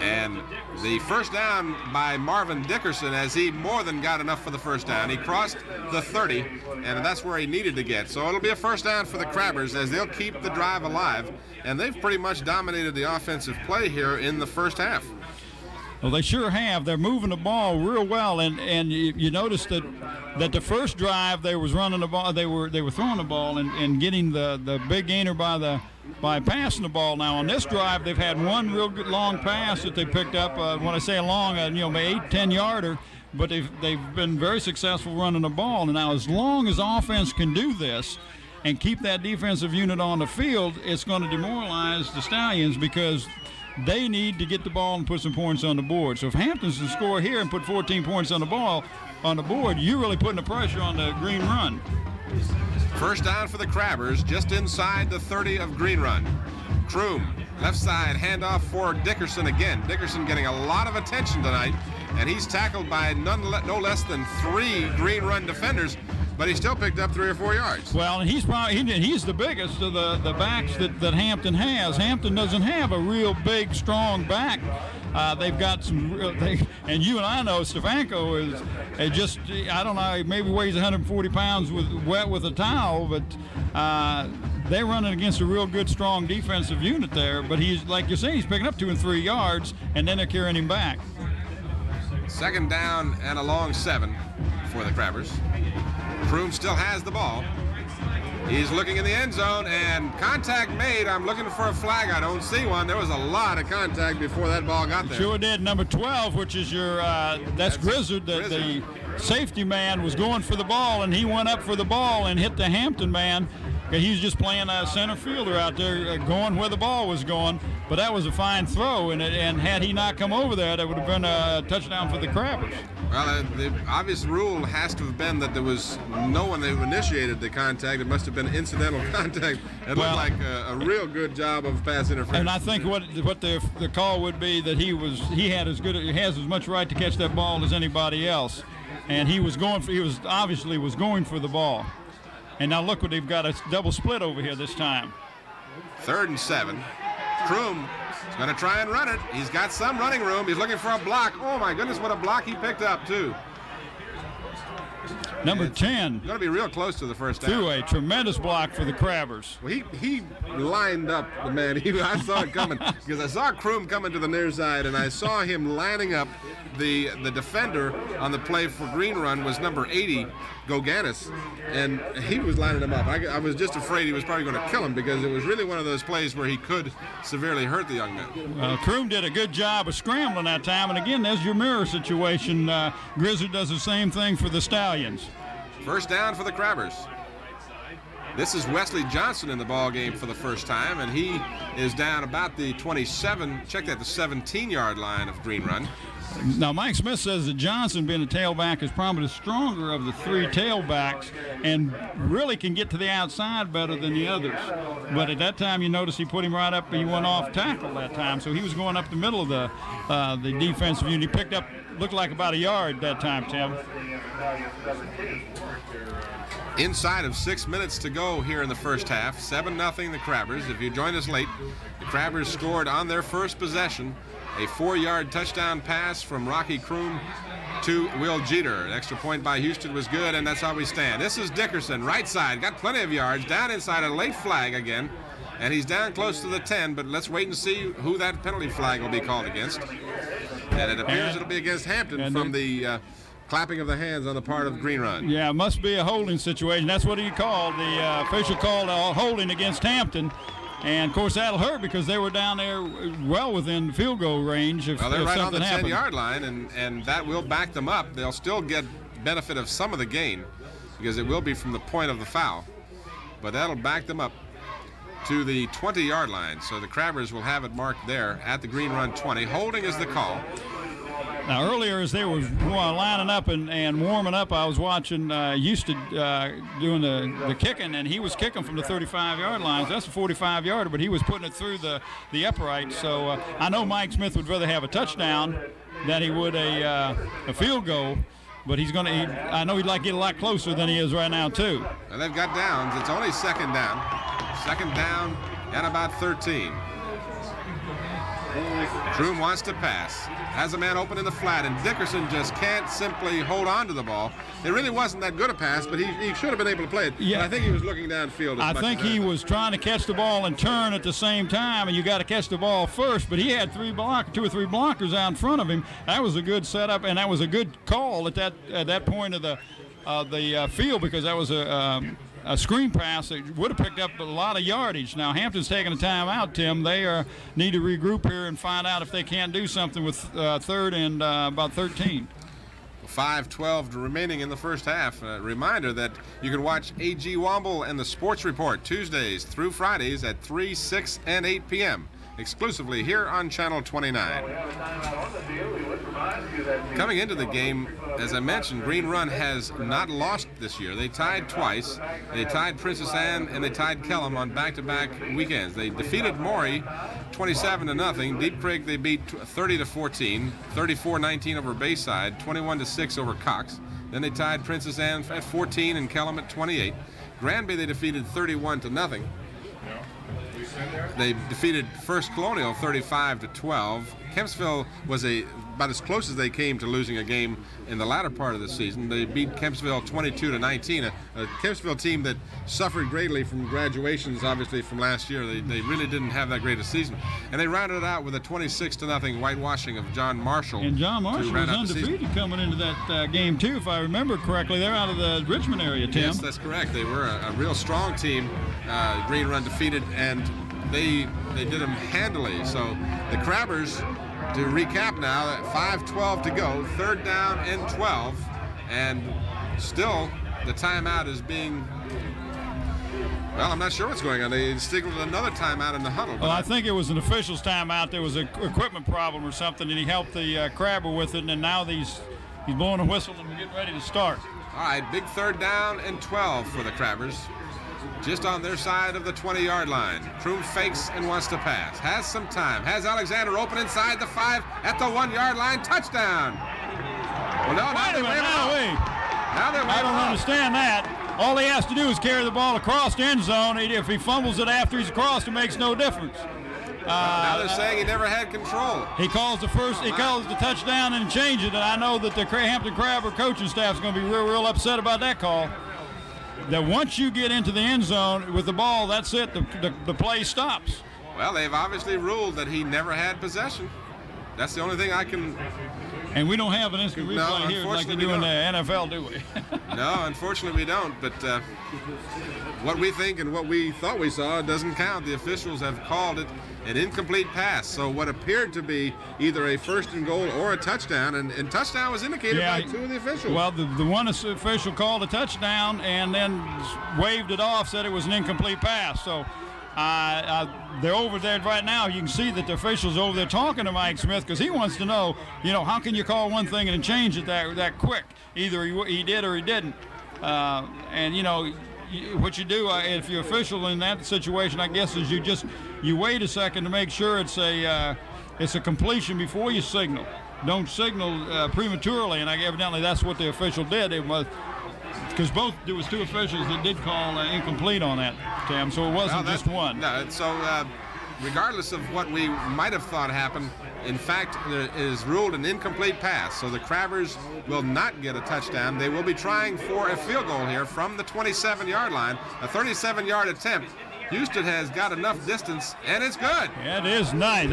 And the first down by Marvin Dickerson, as he more than got enough for the first down. He crossed the 30, and that's where he needed to get. So it'll be a first down for the Crabbers, as they'll keep the drive alive. And they've pretty much dominated the offensive play here in the first half. Well, they sure have. They're moving the ball real well, and you notice that the first drive they was running the ball, they were throwing the ball and getting the big gainer by the by passing the ball. Now on this drive, they've had one real good long pass that they picked up. When I say long, maybe 8-10 yarder, but they've been very successful running the ball. And now as long as offense can do this and keep that defensive unit on the field, it's going to demoralize the Stallions because they need to get the ball and put some points on the board. So if Hampton's to score here and put 14 points on the board, you're really putting the pressure on the Green Run. First down for the Crabbers, just inside the 30 of Green Run. Kroom, left side, handoff for Dickerson again. Dickerson getting a lot of attention tonight, and he's tackled by no less than 3 Green Run defenders, but he still picked up 3 or 4 yards. Well, and he's the biggest of the backs that Hampton has. Hampton doesn't have a real big, strong back. They've got some, and you and I know Stefanko is just, I don't know, maybe weighs 140 pounds wet with a towel, but they're running against a real good, strong defensive unit there. But he's, like you're saying, he's picking up 2 and 3 yards, and then they're carrying him back. Second down and a long 7 for the Crabbers. Kroom still has the ball. He's looking in the end zone, and contact made. I'm looking for a flag. I don't see one. There was a lot of contact before that ball got there. Sure did. Number 12, which is your, that's Grizzard. The safety man was going for the ball, and he went up for the ball and hit the Hampton man. He was just playing a center fielder out there going where the ball was going. But that was a fine throw, and had he not come over there, that would have been a touchdown for the Crabbers. Well, the obvious rule has to have been that there was no one who initiated the contact. It must have been incidental contact. It looked like a real good job of pass interference. And I think what the call would be that he has as much right to catch that ball as anybody else, and he obviously was going for the ball. And now look what they've got, a double split over here this time. 3rd and 7. Kroom is going to try and run it. He's got some running room. He's looking for a block. Oh, my goodness, what a block he picked up, too. Number 10. Going to be real close to the first down. Through a tremendous block for the Crabbers. Well, he lined up the man. I saw it coming because I saw Kroom coming to the near side, and I saw him lining up the defender on the play for Green Run was number 80, Goganis, and he was lining him up. I was just afraid he was probably going to kill him because it was really one of those plays where he could severely hurt the young man. Kroom did a good job of scrambling that time, and again, there's your mirror situation. Grizzard does the same thing for the Stallions. First down for the Crabbers. This is Wesley Johnson in the ball game for the first time, and he is down about the 27, check that, the 17-yard line of Green Run. Now, Mike Smith says that Johnson, being a tailback, is probably the stronger of the 3 tailbacks and really can get to the outside better than the others. But at that time, you notice he put him right up, he went off tackle that time, so he was going up the middle of the defensive unit. He picked up, looked like about a yard that time, Tim. Inside of 6 minutes to go here in the first half, 7-0 the Crabbers. If you joined us late, the Crabbers scored on their first possession a 4-yard touchdown pass from Rocky Kroom to Will Jeter. An extra point by Houston was good, and that's how we stand. This is Dickerson, right side, got plenty of yards, down inside, a late flag again, and he's down close to the 10, but let's wait and see who that penalty flag will be called against. And it appears it'll be against Hampton from the clapping of the hands on the part of Green Run. Yeah, it must be a holding situation. That's what he called. The official called holding against Hampton. And, of course, that'll hurt because they were down there well within field goal range. Well, they're right on the 10-yard 10-yard line, and that will back them up. They'll still get benefit of some of the gain because it will be from the point of the foul. But that'll back them up to the 20-yard line. So the Crabbers will have it marked there at the Green Run 20. Holding is the call. Now, earlier as they were lining up and warming up, I was watching Houston doing the kicking, and he was kicking from the 35-yard line. So that's a 45-yarder, but he was putting it through the upright. So I know Mike Smith would rather have a touchdown than he would a field goal. But he's going to, I know he'd like to get a lot closer than he is right now, too. And they've got downs. It's only second down. Second down and about 13. Kroom wants to pass. Has a man open in the flat, and Dickerson just can't simply hold on to the ball. It really wasn't that good a pass, but he should have been able to play it. Yeah. But I think he was looking downfield. I think he was trying to catch the ball and turn at the same time, and you got to catch the ball first. But he had 2 or 3 blockers out in front of him. That was a good setup, and that was a good call at that point of the field, because that was a screen pass that would have picked up a lot of yardage. Now Hampton's taking a timeout, Tim. They need to regroup here and find out if they can't do something with third and about 13. 5:12 remaining in the first half. A reminder that you can watch A.G. Womble and the Sports Report Tuesdays through Fridays at 3, 6, and 8 p.m. exclusively here on Channel 29. Coming into the game, as I mentioned, Green Run has not lost this year. They tied twice. They tied Princess Anne and they tied Kellam on back-to-back weekends. They defeated Maury 27-0. Deep Creek they beat 30-14, 34-19 over Bayside, 21-6 over Cox. Then they tied Princess Anne at 14 and Kellam at 28. Granby they defeated 31-0. They defeated First Colonial 35-12. Kempsville was about as close as they came to losing a game in the latter part of the season. They beat Kempsville 22-19, a Kempsville team that suffered greatly from graduations, obviously, from last year. They really didn't have that great a season. And they rounded it out with a 26-0 whitewashing of John Marshall. And John Marshall was undefeated coming into that game, too, if I remember correctly. They're out of the Richmond area, Tim. Yes, that's correct. They were a real strong team. Green Run defeated, and they did them handily. So the Crabbers, to recap now, at 5:12 to go, 3rd down and 12, and still the timeout is being, well, I'm not sure what's going on. They signaled another timeout in the huddle. Well, I think it was an official's timeout. There was an equipment problem or something, and he helped the Crabber with it, and now he's blowing a whistle and we're getting ready to start. All right, big 3rd down and 12 for the Crabbers. Just on their side of the 20-yard line. Kroom fakes and wants to pass. Has some time. Has Alexander open inside the 5 at the 1-yard line. Touchdown. Well, no, now they wave it off. Now they're waving I don't understand that. All he has to do is carry the ball across the end zone. If he fumbles it after he's across, it makes no difference. Now they're saying he never had control. He calls the touchdown and change it, and I know that the Hampton Crabber coaching staff is going to be real upset about that call. That once you get into the end zone with the ball, that's it. The play stops. Well, they've obviously ruled that he never had possession. That's the only thing I can. And we don't have an instant replay here like they do in the NFL, do we? No, unfortunately we don't. But what we think and what we thought we saw doesn't count. The officials have called it an incomplete pass. So what appeared to be either a 1st and goal or a touchdown, and touchdown was indicated by 2 of the officials. Well, the one official called a touchdown and then waved it off, said it was an incomplete pass. So they're over there right now. You can see that the officials over there talking to Mike Smith because he wants to know, how can you call one thing and change it that quick? Either he did or he didn't. What you do if you're official in that situation, I guess, is you wait a second to make sure it's a completion before you signal. Don't signal prematurely, and evidently that's what the official did. It was because there was 2 officials that did call incomplete on that, Tim. So it wasn't just one. No, so regardless of what we might have thought happened, in fact, it is ruled an incomplete pass. So the Crabbers will not get a touchdown. They will be trying for a field goal here from the 27-yard line, a 37-yard attempt. Houston has got enough distance, and it's good. Yeah, it is nice.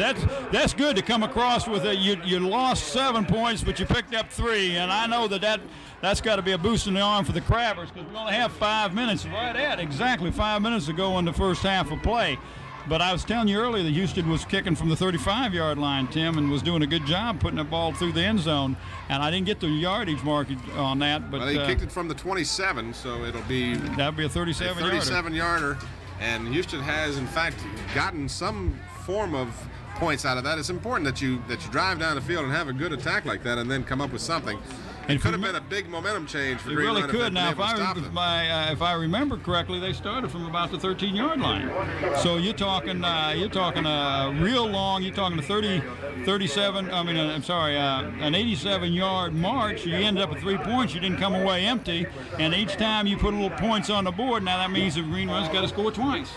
That's good to come across with it. You lost 7 points, but you picked up 3, and I know that's got to be a boost in the arm for the Crabbers because we only have 5 minutes, right at exactly 5 minutes to go in the first half of play. But I was telling you earlier that Houston was kicking from the 35-yard line, Tim, and was doing a good job putting the ball through the end zone. And I didn't get the yardage mark on that. But well, he kicked it from the 27, so it'll be that'd be a 37-yarder. 37-yarder. And Houston has, in fact, gotten some form of points out of that. It's important that you drive down the field and have a good attack like that and then come up with something. It could have been a big momentum change for Green Run. It really could. Now, if I remember correctly, they started from about the 13-yard line. So you're talking real long. You're talking a 37. I mean, I'm sorry, an 87-yard march. You ended up with 3 points. You didn't come away empty. And each time you put a little points on the board, now that means the Green Run's got to score twice.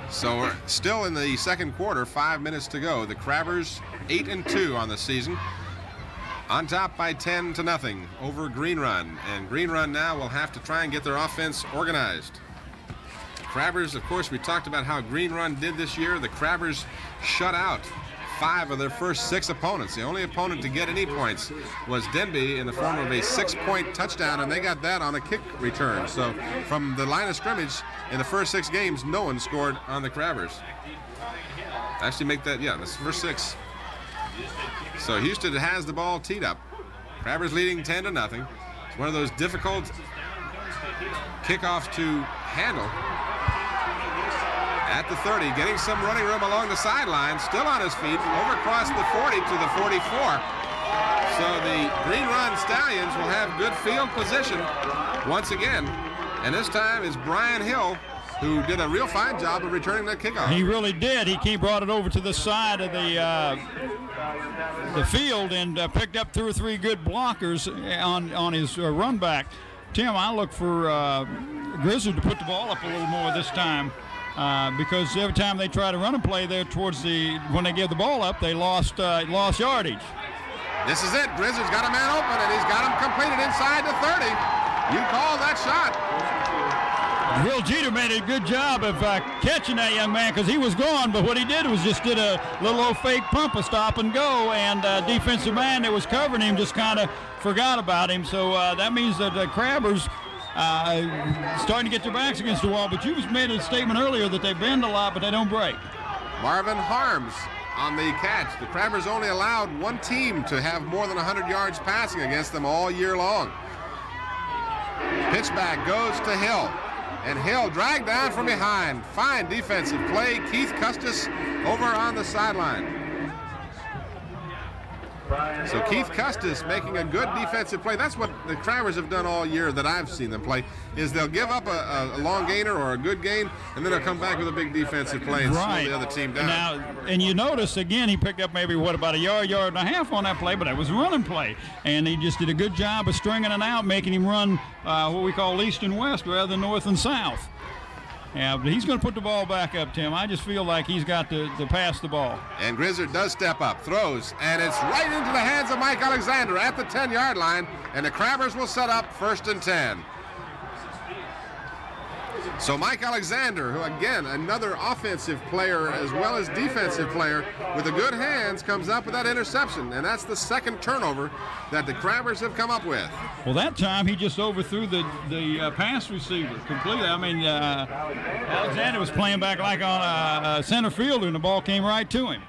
So we're still in the second quarter. 5 minutes to go. The Crabbers 8-2 on the season. On top by 10-0 over Green Run. And Green Run now will have to try and get their offense organized. Crabbers, of course, we talked about how Green Run did this year. The Crabbers shut out 5 of their first 6 opponents. The only opponent to get any points was Denby in the form of a 6-point touchdown, and they got that on a kick return. So from the line of scrimmage in the first 6 games, no one scored on the Crabbers. Actually make that, yeah, that's first 6. So Houston has the ball teed up. Crabbers leading 10-0. It's one of those difficult kickoffs to handle. At the 30, getting some running room along the sideline, still on his feet, over across the 40 to the 44. So the Green Run Stallions will have good field position once again. And this time is Brian Hill, who did a real fine job of returning that kickoff. He really did. He brought it over to the side of the field and picked up 2 or 3 good blockers on his run back. Tim, I look for Grizzard to put the ball up a little more this time. Because every time they try to run a play there towards when they give the ball up, they lost yardage. This is it. Grizzard's got a man open, and he's got him completed inside the 30. You call that shot. Will Jeter made a good job of catching that young man because he was gone, but what he did was just did a little old fake pump, a stop and go, and defensive man that was covering him just kind of forgot about him. So that means that the Crabbers starting to get their backs against the wall, but you just made a statement earlier that they bend a lot, but they don't break. Marvin Harms on the catch. The Crabbers only allowed one team to have more than 100 yards passing against them all year long. Pitch back goes to Hill, and Hill dragged down from behind. Fine defensive play. Keith Custis over on the sideline. So Keith Custis making a good defensive play. That's what the Crabbers have done all year that I've seen them play, is they'll give up a long gainer or a good gain, and then they'll come back with a big defensive play and slow the other team down. Now, and you notice, again, he picked up maybe, about a yard and a half on that play, but that was a running play. And he just did a good job of stringing it out, making him run what we call east and west rather than north and south. Yeah, but he's going to put the ball back up, Tim. I just feel like he's got to pass the ball. And Grizzard does step up, throws, and it's right into the hands of Mike Alexander at the 10-yard line, and the Crabbers will set up 1st and 10. So Mike Alexander, who again, another offensive player as well as defensive player with the good hands, comes up with that interception, and that's the 2nd turnover that the Crabbers have come up with. Well, that time he just overthrew the pass receiver completely. I mean, Alexander was playing back like on a center fielder, and the ball came right to him.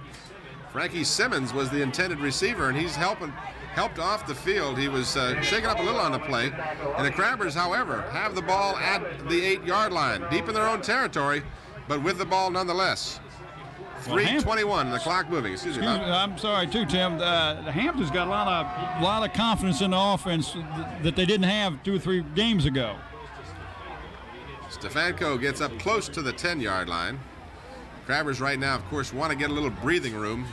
Frankie Simmons was the intended receiver, and he's helped off the field. He was shaken up a little on the play. And the Crabbers, however, have the ball at the 8-yard line, deep in their own territory, but with the ball nonetheless. 3:21, the clock moving. Excuse me. I'm sorry too, Tim. The Hampton's got a lot of confidence in the offense that they didn't have 2 or 3 games ago. Stefanko gets up close to the 10-yard line. Crabbers right now, of course, want to get a little breathing room.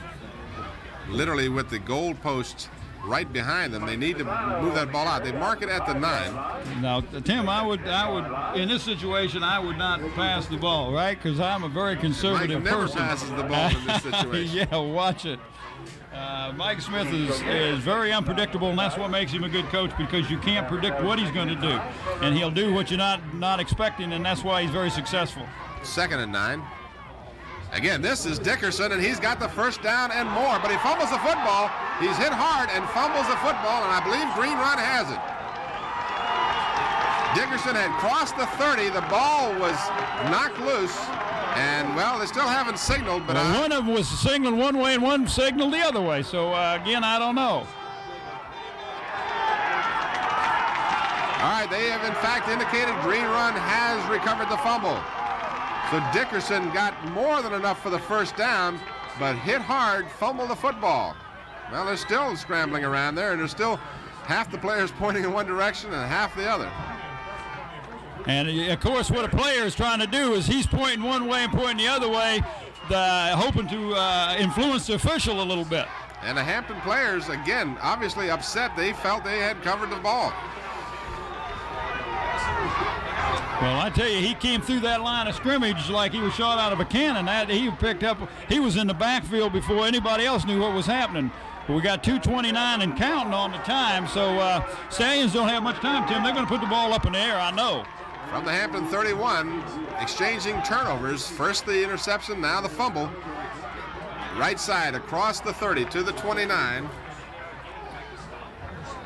Literally with the goal post right behind them, they need to move that ball out. They mark it at the 9. Now, Tim, I would in this situation, I would not pass the ball, right? Because I'm a very conservative Mike never person. passes the ball in this situation. Yeah, watch it. Mike Smith is very unpredictable, and that's what makes him a good coach, because you can't predict what he's going to do, and he'll do what you're not expecting, and that's why he's very successful. 2nd and 9. Again, this is Dickerson, and he's got the 1st down and more, but he fumbles the football. He's hit hard and fumbles the football, and I believe Green Run has it. Dickerson had crossed the 30. The ball was knocked loose, and, well, they still haven't signaled. But one of them was signaled one way and one signaled the other way, so, again, I don't know. All right, they have, in fact, indicated Green Run has recovered the fumble. So Dickerson got more than enough for the 1st down, but hit hard, fumbled the football. Well, they're still scrambling around there, and there's still half the players pointing in one direction and half the other. And, of course, what a player is trying to do is he's pointing one way and pointing the other way, hoping to influence the official a little bit. And the Hampton players, again, obviously upset. They felt they had covered the ball. Well, I tell you, he came through that line of scrimmage like he was shot out of a cannon. He was in the backfield before anybody else knew what was happening. But we got 2:29 and counting on the time, so Stallions don't have much time, Tim. They're going to put the ball up in the air, I know. From the Hampton 31, exchanging turnovers. First the interception, now the fumble. Right side across the 30 to the 29.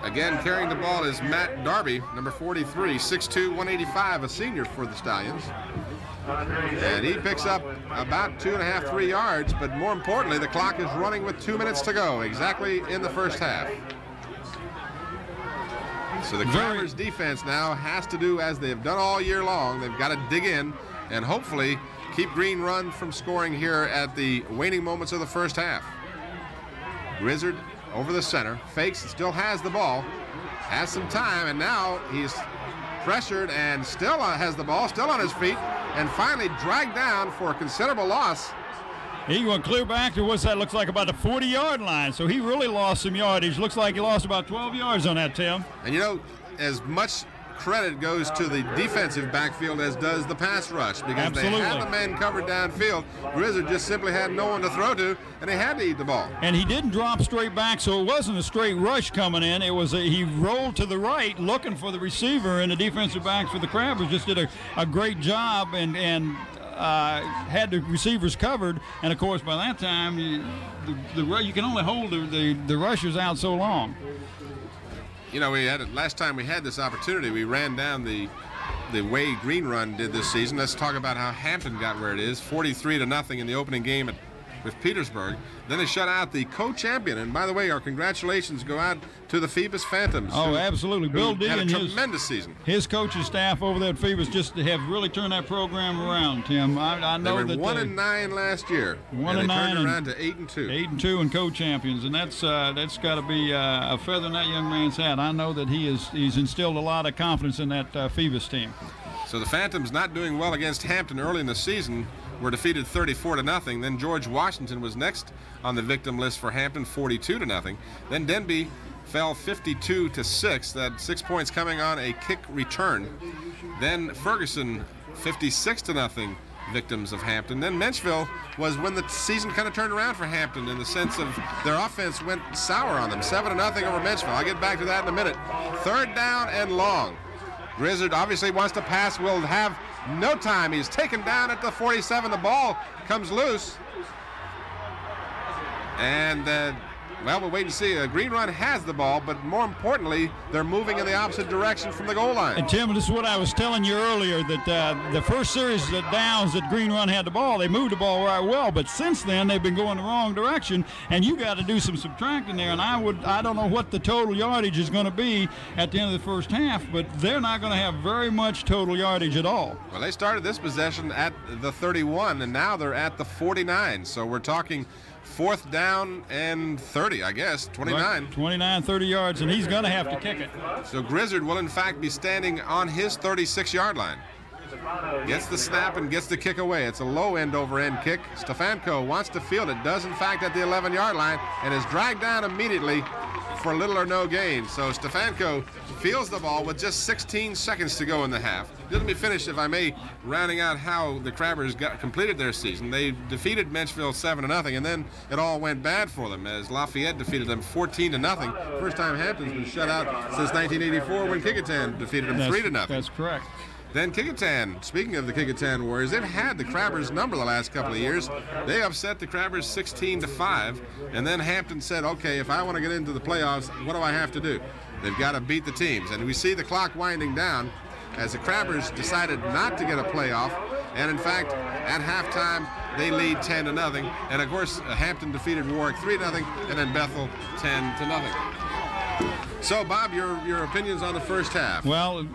Again, carrying the ball is Matt Darby, number 43, 6'2", 185, a senior for the Stallions. And he picks up about 2.5, 3 yards, but more importantly, the clock is running with 2 minutes to go, exactly in the first half. So the Crabbers defense now has to do as they've done all year long. They've got to dig in and hopefully keep Green Run from scoring here at the waning moments of the first half. Grizzard over the center, fakes, still has the ball, has some time, and now he's pressured and still has the ball, still on his feet, and finally dragged down for a considerable loss. He went clear back to what's that looks like about the 40-yard line, so he really lost some yardage. Looks like he lost about 12 yards on that, Tim. And you know, as much credit goes to the defensive backfield as does the pass rush, because they had the men covered downfield. Grizzard just simply had no one to throw to, and they had to eat the ball. And he didn't drop straight back, so it wasn't a straight rush coming in. It was he rolled to the right looking for the receiver, and the defensive backs for the Crabbers just did a great job and had the receivers covered. And of course, by that time, you can only hold the rushers out so long. You know, last time we had this opportunity, we ran down the way Green Run did this season. Let's talk about how Hampton got where it is, 43-0 in the opening game with Petersburg. Then they shut out the co-champion. And by the way, our congratulations go out to the Phoebus Phantoms. Oh, absolutely. Bill D had a and tremendous season. His coaching staff over there at Phoebus just have really turned that program around, Tim. I know they were that 1-9 last year. 1-9 and they turned around to 8-2. 8-2 and co-champions, and that's got to be a feather in that young man's hat. I know that he's instilled a lot of confidence in that Phoebus team. So the Phantoms not doing well against Hampton early in the season were defeated 34-0. Then George Washington was next on the victim list for Hampton, 42-0. Then Denby fell 52-6. That 6 points coming on a kick return. Then Ferguson 56-0 victims of Hampton. Then Menchville was when the season kind of turned around for Hampton in the sense of their offense went sour on them. 7-0 over Menchville. I'll get back to that in a minute. 3rd down and long. Grizzard obviously wants to pass, will have no time. He's taken down at the 47. The ball comes loose. And, well, we'll wait and see. Green Run has the ball, but more importantly, they're moving in the opposite direction from the goal line. And, Tim, this is what I was telling you earlier, that the first series of downs that Green Run had the ball, they moved the ball right well, but since then they've been going the wrong direction, and you got to do some subtracting there, and I don't know what the total yardage is going to be at the end of the first half, but they're not going to have very much total yardage at all. Well, they started this possession at the 31, and now they're at the 49, so we're talking 4th down and 30, I guess, 29. Right. 29, 30 yards, and he's going to have to kick it. So Grizzard will, in fact, be standing on his 36-yard line. Gets the snap and gets the kick away. It's a low end-over-end kick. Stefanko wants to field it, does, in fact, at the 11-yard line, and is dragged down immediately for little or no gain. So Stefanko fields the ball with just 16 seconds to go in the half. Let me finish, if I may, rounding out how the Crabbers completed their season. They defeated Menchville 7-0, and then it all went bad for them as Lafayette defeated them 14-0. First time Hampton's been shut out since 1984 when Kecoughtan defeated them 3-0. That's correct. Then Kecoughtan, speaking of the Kecoughtan Warriors, they've had the Crabbers number the last couple of years. They upset the Crabbers 16-5, and then Hampton said, okay, if I want to get into the playoffs, what do I have to do? They've got to beat the teams. And we see the clock winding down as the Crabbers decided not to get a playoff. And in fact, at halftime, they lead 10-0. And of course, Hampton defeated Warwick 3-0, and then Bethel 10-0. So, Bob, your opinions on the first half? Well,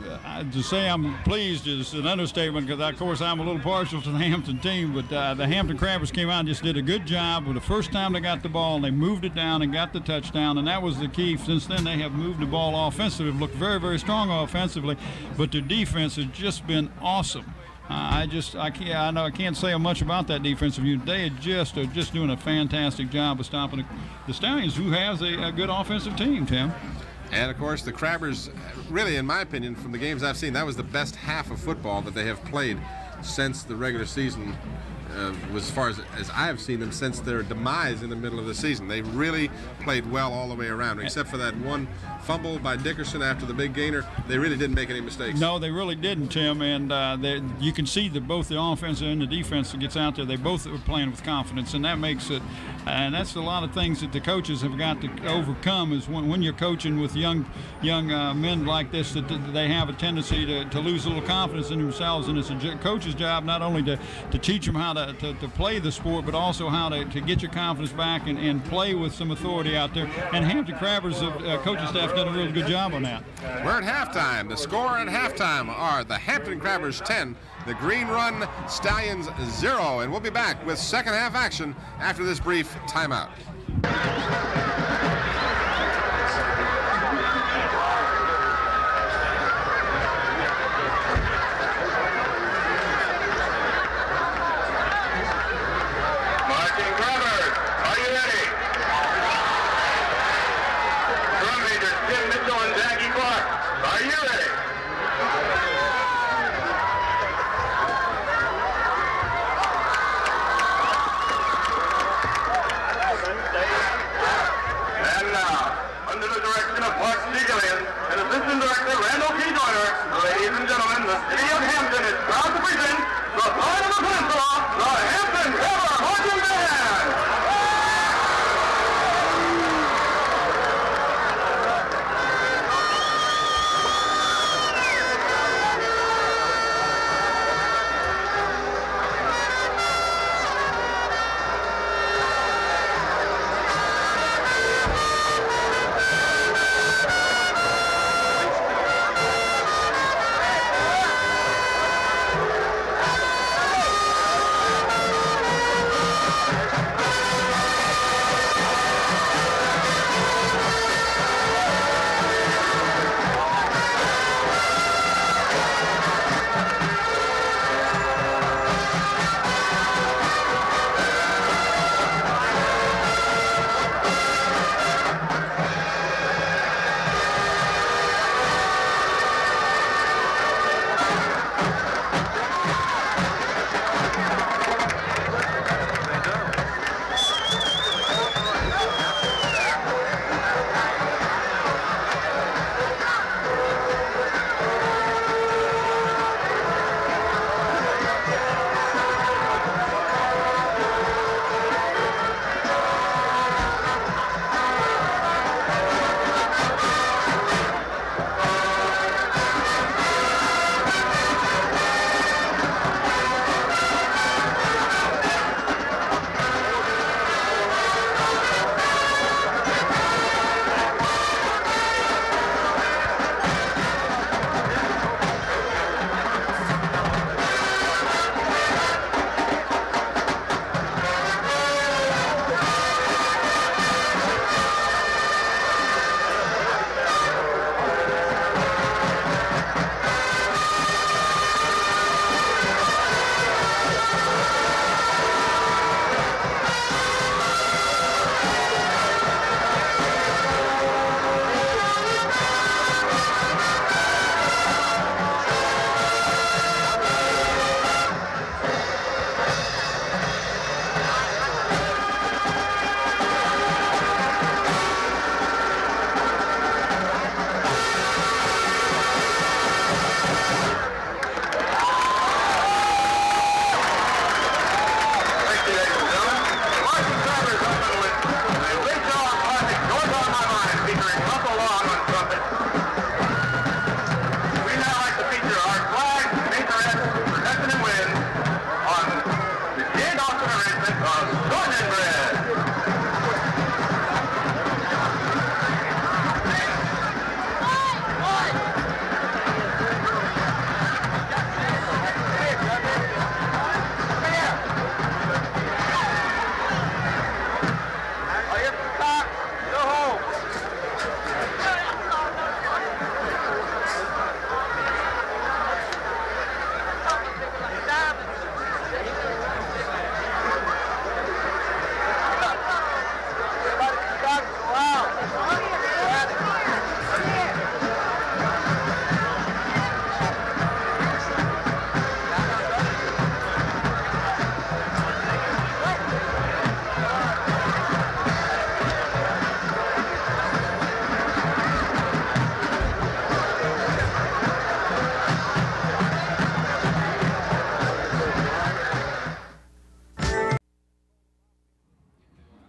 to say I'm pleased is an understatement because, of course, I'm a little partial to the Hampton team, but the Hampton Crabbers came out and just did a good job. With the first time they got the ball, and they moved it down and got the touchdown, and that was the key. Since then, they have moved the ball offensively, looked very, very strong offensively, but their defense has just been awesome. I can't say much about that defensive unit. They are just doing a fantastic job of stopping the Stallions, who has a good offensive team, Tim. And, of course, the Crabbers, really, in my opinion, from the games I've seen, that was the best half of football that they have played since the regular season as far as I have seen them since their demise in the middle of the season. They really played well all the way around, except for that one fumble by Dickerson after the big gainer. They really didn't make any mistakes. No, they really didn't, Tim. And you can see that both the offense and the defense that gets out there, they both are playing with confidence, and that makes it. And that's a lot of things that the coaches have got to overcome. Is when you're coaching with young men like this, that they have a tendency to lose a little confidence in themselves. And it's a coach's job not only to teach them how to play the sport, but also how to get your confidence back and play with some authority out there. And Hampton Crabbers, coaching staff, done a really good job on that. We're at halftime. The score at halftime are the Hampton Crabbers 10, the Green Run Stallions 0. And we'll be back with second half action after this brief timeout.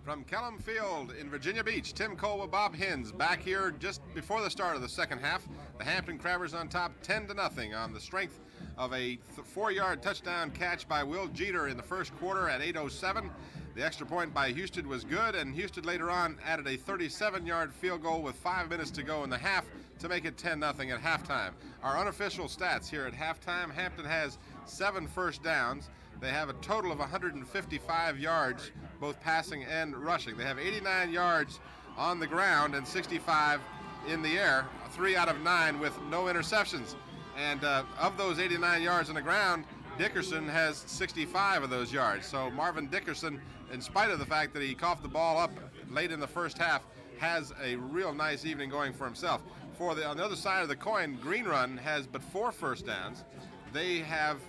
From Kellum Field in Virginia Beach, Tim Cole with Bob Hins back here just before the start of the second half. The Hampton Crabbers on top 10-0 on the strength of a 4-yard touchdown catch by Will Jeter in the first quarter at 8:07. The extra point by Houston was good, and Houston later on added a 37-yard field goal with 5 minutes to go in the half to make it 10-0 at halftime. Our unofficial stats here at halftime: Hampton has 7 first downs. They have a total of 155 yards, both passing and rushing. They have 89 yards on the ground and 65 in the air, 3 out of 9 with no interceptions. And of those 89 yards on the ground, Dickerson has 65 of those yards. So Marvin Dickerson, in spite of the fact that he coughed the ball up late in the first half, has a real nice evening going for himself. On the other side of the coin, Green Run has but 4 first downs. They have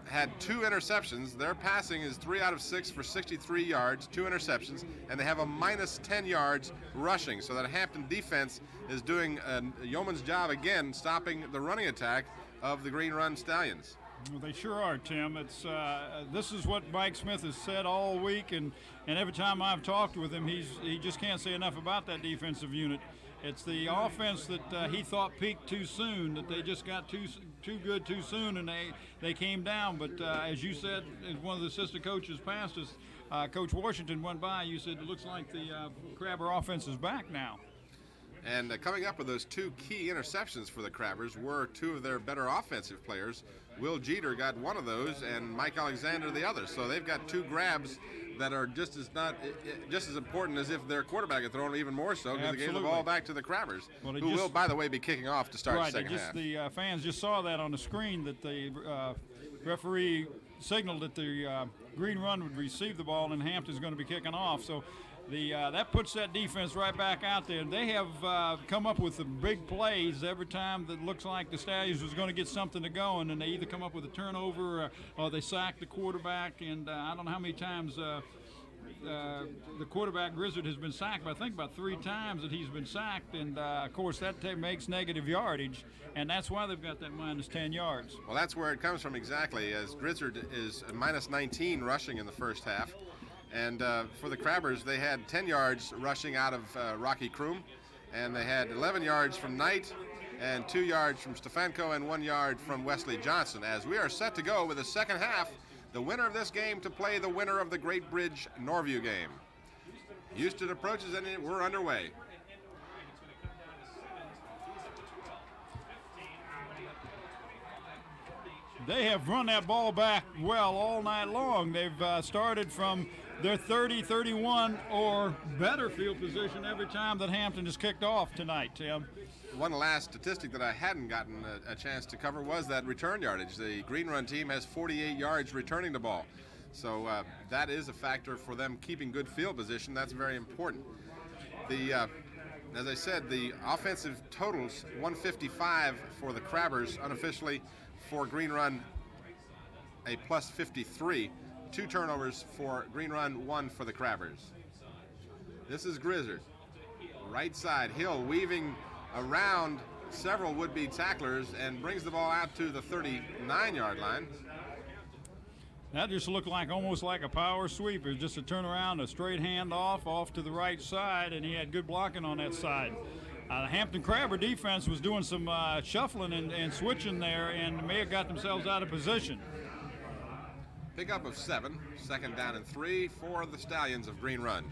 had 2 interceptions. Their passing is 3 out of 6 for 63 yards, 2 interceptions, and they have a minus 10 yards rushing. So that Hampton defense is doing a yeoman's job again, stopping the running attack of the Green Run Stallions. Well, they sure are, Tim. It's this is what Mike Smith has said all week, and every time I've talked with him, he just can't say enough about that defensive unit. It's the offense that he thought peaked too soon, that they just got too good too soon, and they came down. But as you said, as one of the assistant coaches past us, Coach Washington went by, you said it looks like the Crabber offense is back now. And coming up with those 2 key interceptions for the Crabbers were 2 of their better offensive players. Will Jeter got one of those, and Mike Alexander the other. So they've got 2 grabs that are just as important as if their quarterback had thrown, even more so, because they gave the ball back to the Crabbers, who will, by the way, be kicking off to start the second half. The fans just saw that on the screen, that the referee signaled that the Green Run would receive the ball and Hampton's going to be kicking off. So that puts that defense right back out there. They have come up with the big plays every time that looks like the Stallions was going to get something to go, and they either come up with a turnover or they sack the quarterback. And I don't know how many times the quarterback Grizzard has been sacked, but I think about 3 times that he's been sacked. And of course that makes negative yardage, and that's why they've got that minus 10 yards. Well, that's where it comes from exactly, as Grizzard is minus 19 rushing in the first half. And for the Crabbers, they had 10 yards rushing out of Rocky Kroom, and they had 11 yards from Knight, and 2 yards from Stefanko, and 1 yard from Wesley Johnson. As we are set to go with the second half, the winner of this game to play the winner of the Great Bridge Norview game. Houston approaches, and we're underway. They have run that ball back well all night long. They've started from their 30, 31, or better field position every time that Hampton has kicked off tonight, Tim. One last statistic that I hadn't gotten a chance to cover was that return yardage. The Green Run team has 48 yards returning the ball. So that is a factor for them keeping good field position. That's very important. As I said, the offensive totals, 155 for the Crabbers unofficially. For Green Run, a plus 53. 2 turnovers for Green Run, 1 for the Crabbers. This is Grizzard. Right side, Hill weaving around several would-be tacklers and brings the ball out to the 39-yard line. That just looked like almost like a power sweep. It was just a turnaround, a straight handoff off to the right side, and he had good blocking on that side. The Hampton Crabber defense was doing some shuffling and switching there, and may have got themselves out of position. Pickup of 7, 2nd down and 3 for the Stallions of Green Run.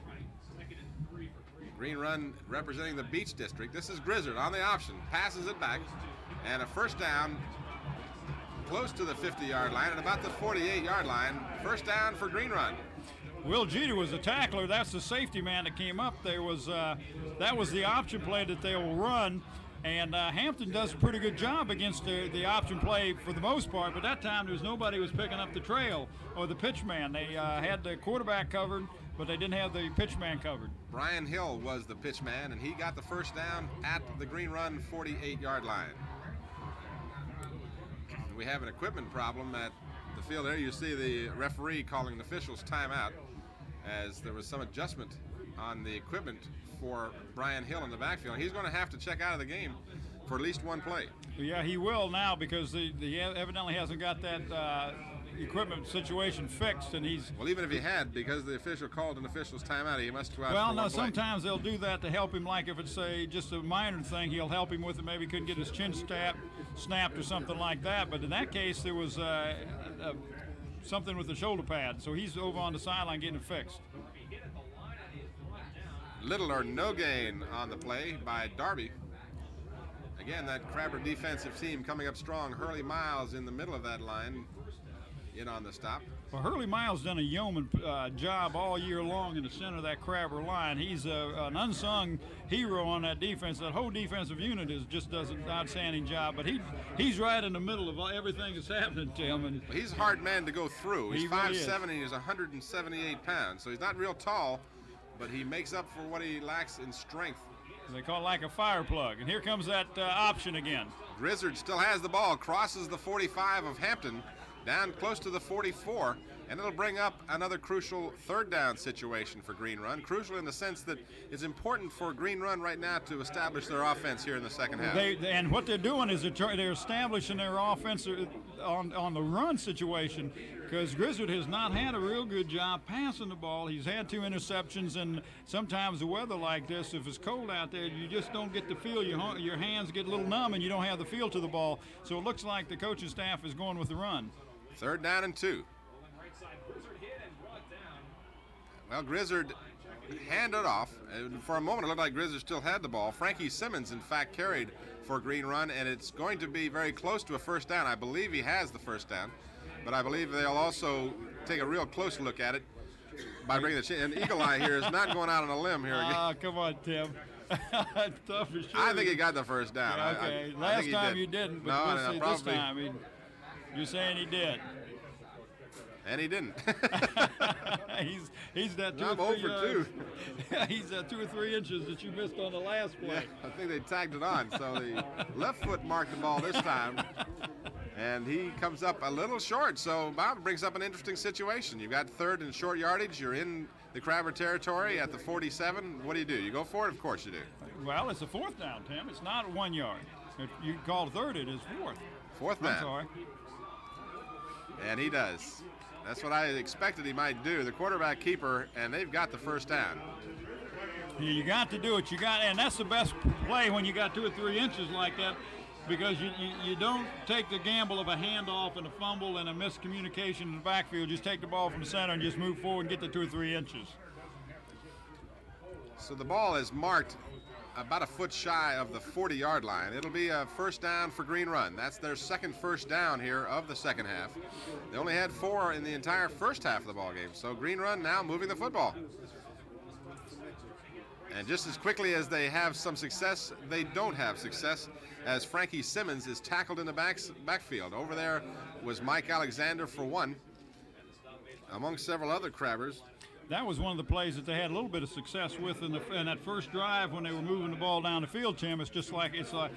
Green Run representing the Beach District. This is Grizzard on the option, passes it back, and a first down close to the 50-yard line and about the 48-yard line. First down for Green Run. Will Jeter was a tackler. That's the safety man that came up. That was the option play that they will run, and Hampton does a pretty good job against the option play for the most part. But that time there was nobody who was picking up the trail or the pitch man. They had the quarterback covered, but they didn't have the pitch man covered. Brian Hill was the pitch man, and he got the first down at the Green Run 48-yard line. We have an equipment problem at the field there. You see the referee calling the officials timeout, as there was some adjustment on the equipment for Brian Hill in the backfield. He's going to have to check out of the game for at least 1 play. Yeah, he will now, because he evidently hasn't got that equipment situation fixed, and he's... Well, even if he had, because the official called an official's timeout, he must go out. Well, for no, one play. sometimes they'll do that to help him, like if it's just a minor thing, he'll help him with it. Maybe he couldn't get his chin snapped or something like that. But in that case, there was something with the shoulder pad, so he's over on the sideline getting it fixed. Little or no gain on the play by Darby. Again, that Crabber defensive team coming up strong. Hurley Miles in the middle of that line, in on the stop. Well, Hurley Miles done a yeoman job all year long in the center of that Crabber line. He's an unsung hero on that defense. That whole defensive unit just does an outstanding job. But he's right in the middle of everything that's happening to him. And he's a hard man to go through. He's 5'7", really he's 178 pounds, so he's not real tall, but he makes up for what he lacks in strength. They call it like a fire plug. And here comes that option again. Grizzard still has the ball, crosses the 45 of Hampton, down close to the 44, and it'll bring up another crucial third down situation for Green Run. Crucial in the sense that it's important for Green Run right now to establish their offense here in the second half. And what they're doing is they're establishing their offense on the run situation, because Grizzard has not had a real good job passing the ball. He's had 2 interceptions, and sometimes the weather like this, if it's cold out there, you just don't get the feel. Your hands get a little numb, and you don't have the feel to the ball. So it looks like the coaching staff is going with the run. 3rd down and 2. Well, Grizzard handed off. For a moment, it looked like Grizzard still had the ball. Frankie Simmons, in fact, carried for Green Run, and it's going to be very close to a first down. I believe he has the first down, but I believe they'll also take a real close look at it by bringing the chin. And Eagle Eye here is not going out on a limb here again. Oh, come on, Tim. Tough for sure. I think he got the first down. Yeah, okay. Last time you didn't, but no, we'll see this time. You're saying he did. And he didn't. he's that 2 I'm or 3 over 2. He's that 2 or 3 inches that you missed on the last play. Yeah, I think they tagged it on. So the left foot marked the ball this time. And he comes up a little short. So Bob brings up an interesting situation. You've got 3rd and short yardage. You're in the Crabber territory at the 47. What do? You go for it? Of course you do. Well, it's a 4th down, Tim. It's not 1 yard. If you call 3rd, it is 4th. 4th down. I'm sorry. And he does. That's what I expected he might do. The quarterback keeper, and they've got the first down. You got to do it. And that's the best play when you got 2 or 3 inches like that, because you don't take the gamble of a handoff and a fumble and a miscommunication in the backfield. Just take the ball from the center and just move forward and get the 2 or 3 inches. So the ball is marked about a foot shy of the 40-yard line. It'll be a first down for Green Run. That's their 2nd first down here of the second half. They only had 4 in the entire first half of the ball game. So Green Run now moving the football. And just as quickly as they have some success, they don't have success, as Frankie Simmons is tackled in the backfield. Over there was Mike Alexander for 1, among several other Crabbers. That was one of the plays that they had a little bit of success with in that first drive when they were moving the ball down the field, Tim. It's just like the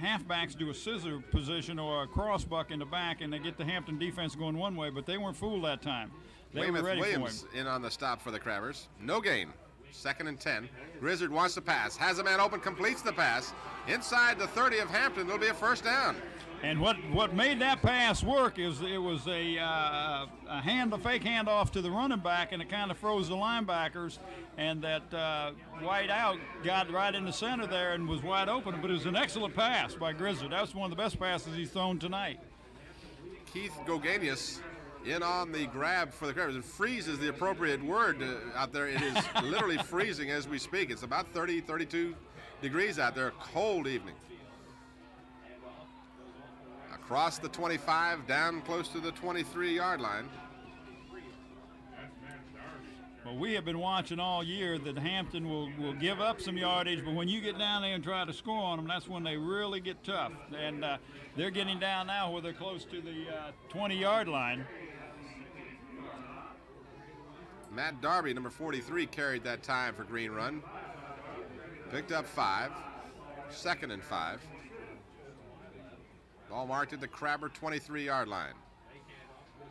halfbacks do a scissor position or a crossbuck in the back, and they get the Hampton defense going one way, but they weren't fooled that time. They were ready Williams for him. In on the stop for the Crabbers. No gain. 2nd and 10. Grizzard wants to pass. Has a man open, completes the pass. Inside the 30 of Hampton, there'll be a first down. And what made that pass work is it was a fake handoff to the running back, and it kind of froze the linebackers, and that wide out got right in the center there and was wide open. But it was an excellent pass by Grizzard. That was one of the best passes he's thrown tonight. Keith Goganius in on the grab for the Crabbers. Freeze is the appropriate word out there. It is literally freezing as we speak. It's about 30, 32 degrees out there. Cold evening. Across the 25, down close to the 23-yard line. Well, we have been watching all year that Hampton will give up some yardage, but when you get down there and try to score on them, that's when they really get tough. And they're getting down now where they're close to the 20-yard line. Matt Darby, number 43, carried that time for Green Run. Picked up 5. 2nd and 5. Ball marked at the Crabber 23-yard line.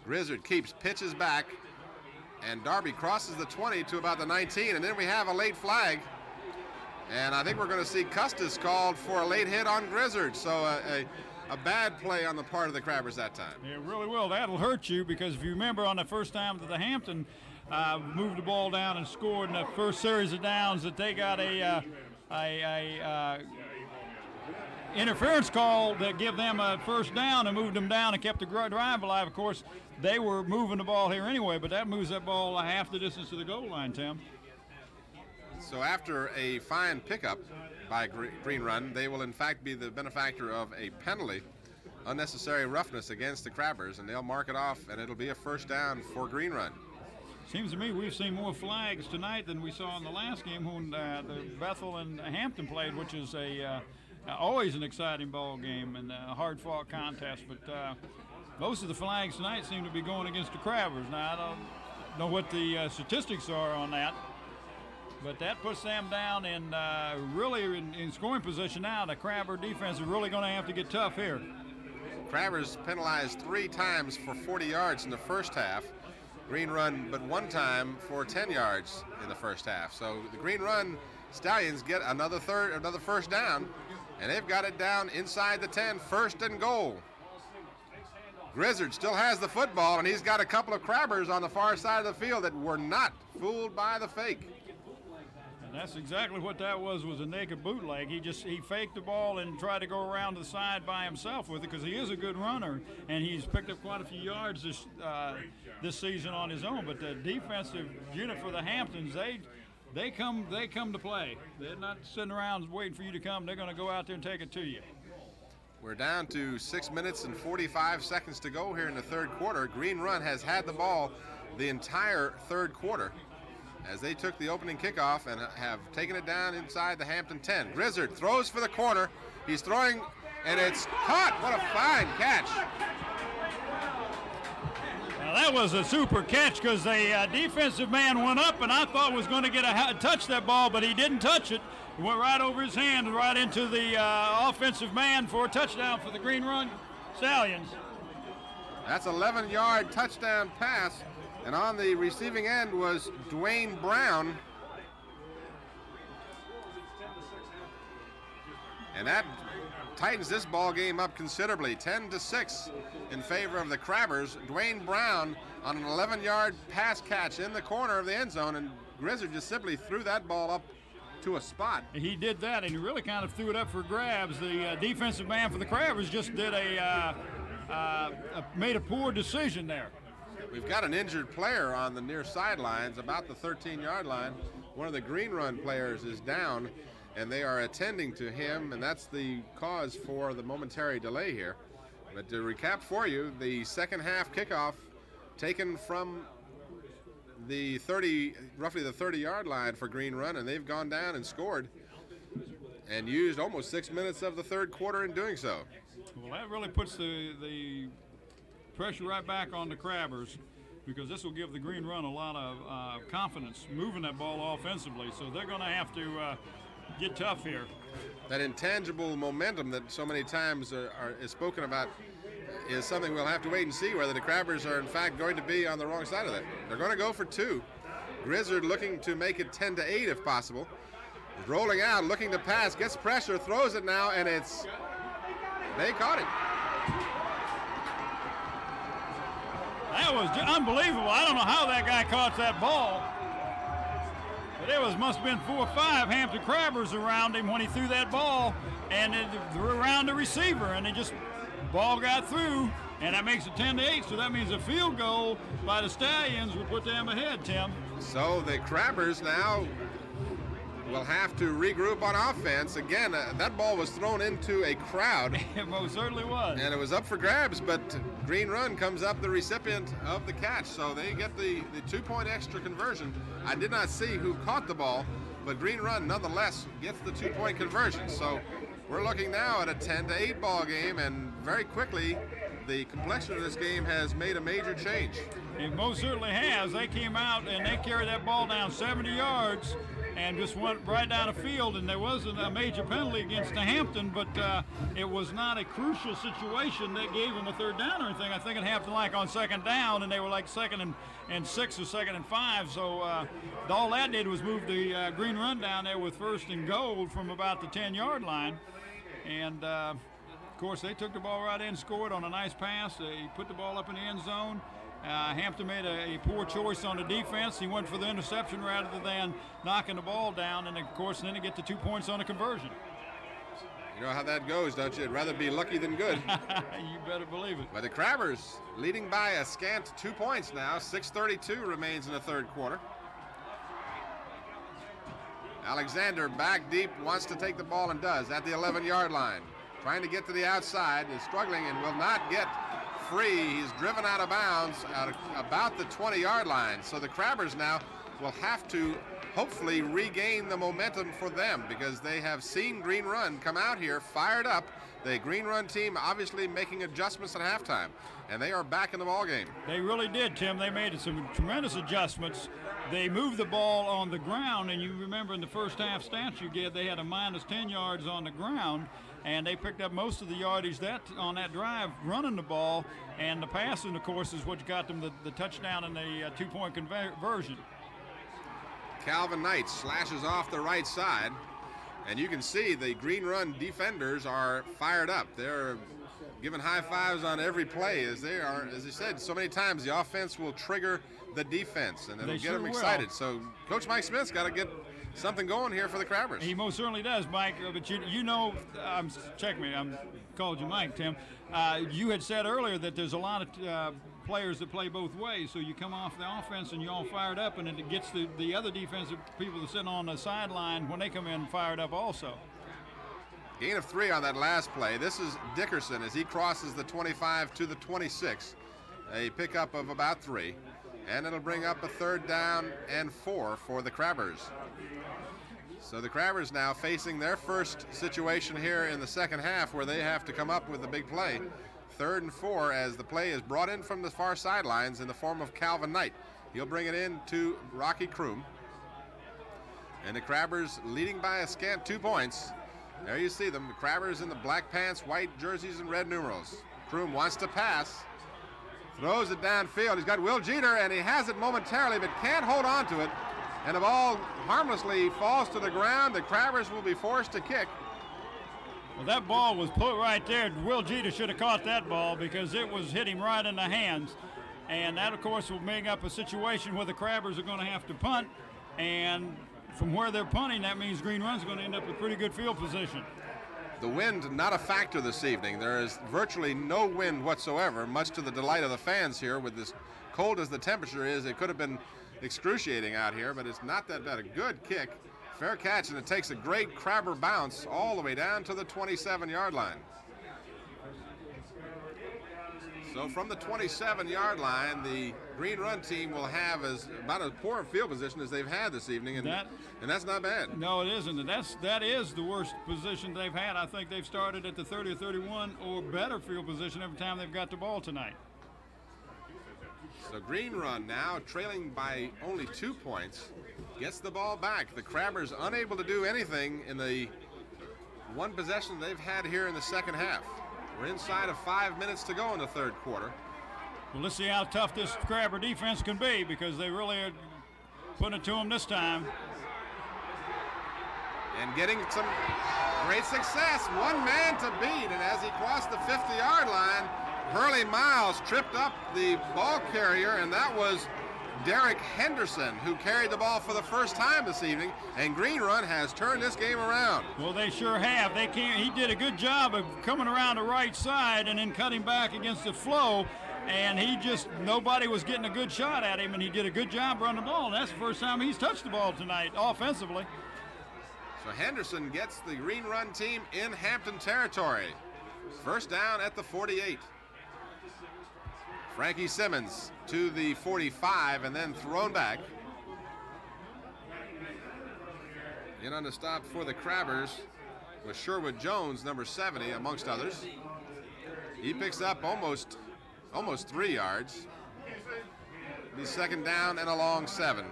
Grizzard keeps, pitches back, and Darby crosses the 20 to about the 19, and then we have a late flag. And I think we're going to see Custis called for a late hit on Grizzard. So a bad play on the part of the Crabbers that time. It really will. That'll hurt you, because if you remember on the first time that the Hampton moved the ball down and scored in the first series of downs, that they got a interference call that gave them a first down and moved them down and kept the drive alive. Of course, they were moving the ball here anyway, but that moves that ball half the distance to the goal line, Tim. So after a fine pickup by Green Run, they will in fact be the benefactor of a penalty, unnecessary roughness against the Crabbers, and they'll mark it off, and it'll be a first down for Green Run. Seems to me we've seen more flags tonight than we saw in the last game when the Bethel and Hampton played, which is always an exciting ball game and a hard-fought contest. But most of the flags tonight seem to be going against the Crabbers. Now, I don't know what the statistics are on that, but that puts them down in really in scoring position now. The Crabber defense is really going to have to get tough here. Crabbers penalized 3 times for 40 yards in the first half. Green Run but 1 time for 10 yards in the first half. So the Green Run Stallions get another first down, and they've got it down inside the 10, 1st and goal. Grizzard still has the football, and he's got a couple of Crabbers on the far side of the field that were not fooled by the fake. And that's exactly what that was a naked bootleg. He faked the ball and tried to go around to the side by himself with it, because he is a good runner, and he's picked up quite a few yards this season on his own. But the defensive unit for the Hamptons, they come to play. They're not sitting around waiting for you to come. They're going to go out there and take it to you. We're down to 6 minutes and 45 seconds to go here in the third quarter. Green Run has had the ball the entire third quarter, as they took the opening kickoff and have taken it down inside the Hampton 10. Grizzard throws for the corner. He's throwing, and it's caught. What a fine catch. Now that was a super catch, because the defensive man went up and I thought was going to get touch that ball, but he didn't touch it. It went right over his hand, right into the offensive man for a touchdown for the Green Run Stallions. That's an 11-yard touchdown pass. And on the receiving end was Dwayne Brown. And that tightens this ball game up considerably, 10-6 in favor of the Crabbers. Dwayne Brown on an 11-yard pass catch in the corner of the end zone, and Grizzard just simply threw that ball up to a spot. He did that, and he really kind of threw it up for grabs. The defensive man for the Crabbers just did made a poor decision there. We've got an injured player on the near sidelines, about the 13-yard line. One of the Green Run players is down, and they are attending to him, and that's the cause for the momentary delay here. But to recap for you, the second half kickoff taken from the roughly the 30-yard line for Green Run, and they've gone down and scored and used almost 6 minutes of the third quarter in doing so. Well, that really puts the pressure right back on the Crabbers, because this will give the Green Run a lot of confidence moving that ball offensively. So they're going to have to get tough here. That intangible momentum that so many times is spoken about is something we'll have to wait and see, whether the Crabbers are in fact going to be on the wrong side of that. They're going to go for 2. Grizzard looking to make it 10-8 if possible. He's rolling out, looking to pass, gets pressure, throws it now, and they caught it. That was unbelievable. I don't know how that guy caught that ball. But it must have been 4 or 5 Hampton Crabbers around him when he threw that ball, and it threw around the receiver, and ball got through, and that makes it 10-8. So that means a field goal by the Stallions will put them ahead, Tim. So the Crabbers now will have to regroup on offense. Again, that ball was thrown into a crowd. It most certainly was. And it was up for grabs, but Green Run comes up the recipient of the catch. So they get the 2-point extra conversion. I did not see who caught the ball, but Green Run nonetheless gets the 2-point conversion. So we're looking now at a 10-8 ball game, and very quickly the complexion of this game has made a major change. It most certainly has. They came out and they carried that ball down 70 yards and just went right down the field, and there wasn't a major penalty against the Hampton, but it was not a crucial situation that gave them a third down or anything. I think it happened like on second down, and they were like 2nd and 6 or 2nd and 5, so all that did was move the Green Run down there with 1st and goal from about the 10-yard line, and of course, they took the ball right in, scored on a nice pass. He put the ball up in the end zone. Hampton made a poor choice on the defense. He went for the interception rather than knocking the ball down, and of course, then to get the 2 points on the conversion. You know how that goes, don't you? It'd rather be lucky than good. You better believe it. But the Crabbers leading by a scant 2 points now. 6:32 remains in the third quarter. Alexander back deep, wants to take the ball and does at the 11-yard line. Trying to get to the outside, is struggling and will not get free. He's driven out of bounds at about the 20-yard line. So the Crabbers now will have to hopefully regain the momentum for them, because they have seen Green Run come out here fired up. The Green Run team obviously making adjustments at halftime, and they are back in the ball game. They really did, Tim. They made some tremendous adjustments. They moved the ball on the ground, and you remember in the first half stats you get, they had a minus 10 yards on the ground, and they picked up most of the yardage on that drive running the ball, and the passing, of course, is what got them the touchdown and the 2-point conversion. Calvin Knight slashes off the right side, and you can see the Green Run defenders are fired up. They're giving high fives on every play, as they are, as I said so many times, the offense will trigger the defense, and it'll get them excited. So Coach Mike Smith's got to get something going here for the Crabbers. He most certainly does, Mike. But you know, check me. I'm called you Mike, Tim. You had said earlier that there's a lot of players that play both ways. So you come off the offense and you're all fired up, and it gets the other defensive people that are sitting on the sideline when they come in fired up also. Gain of 3 on that last play. This is Dickerson as he crosses the 25 to the 26. A pickup of about 3. And it'll bring up a 3rd down and 4 for the Crabbers. So the Crabbers now facing their first situation here in the second half where they have to come up with a big play. 3rd and 4 as the play is brought in from the far sidelines in the form of Calvin Knight. He'll bring it in to Rocky Kroom. And the Crabbers leading by a scant 2 points. There you see them, the Crabbers in the black pants, white jerseys, and red numerals. Kroom wants to pass. Throws it downfield. He's got Will Jeter, and he has it momentarily, but can't hold on to it. And the ball harmlessly falls to the ground. The Crabbers will be forced to kick. Well, that ball was put right there. Will Jeter should have caught that ball because it was hitting right in the hands. And that, of course, will make up a situation where the Crabbers are going to have to punt. And from where they're punting, that means Green Run's going to end up with pretty good field position. The wind not a factor this evening. There is virtually no wind whatsoever, much to the delight of the fans here. With as cold as the temperature is, it could have been excruciating out here, but it's not that bad. A good kick, fair catch, and it takes a great Crabber bounce all the way down to the 27-yard line. So from the 27-yard line, the Green Run team will have about as poor a field position as they've had this evening, and that's not bad. No, it isn't. And that is the worst position they've had. I think they've started at the 30 or 31 or better field position every time they've got the ball tonight. So Green Run now trailing by only 2 points, gets the ball back. The Crabbers unable to do anything in the one possession they've had here in the second half. We're inside of 5 minutes to go in the third quarter. Well, let's see how tough this Crabber defense can be, because they really are putting it to them this time. And getting some great success. One man to beat, and as he crossed the 50-yard line, Hurley Miles tripped up the ball carrier, and that was Derek Henderson, who carried the ball for the first time this evening, and Green Run has turned this game around. Well, they sure have. He did a good job of coming around the right side and then cutting back against the flow, and nobody was getting a good shot at him, and he did a good job running the ball. And that's the first time he's touched the ball tonight offensively. So Henderson gets the Green Run team in Hampton territory. First down at the 48. Frankie Simmons to the 45 and then thrown back. In on the stop for the Crabbers was Sherwood Jones, number 70, amongst others. He picks up almost 3 yards. The second down and a long 7.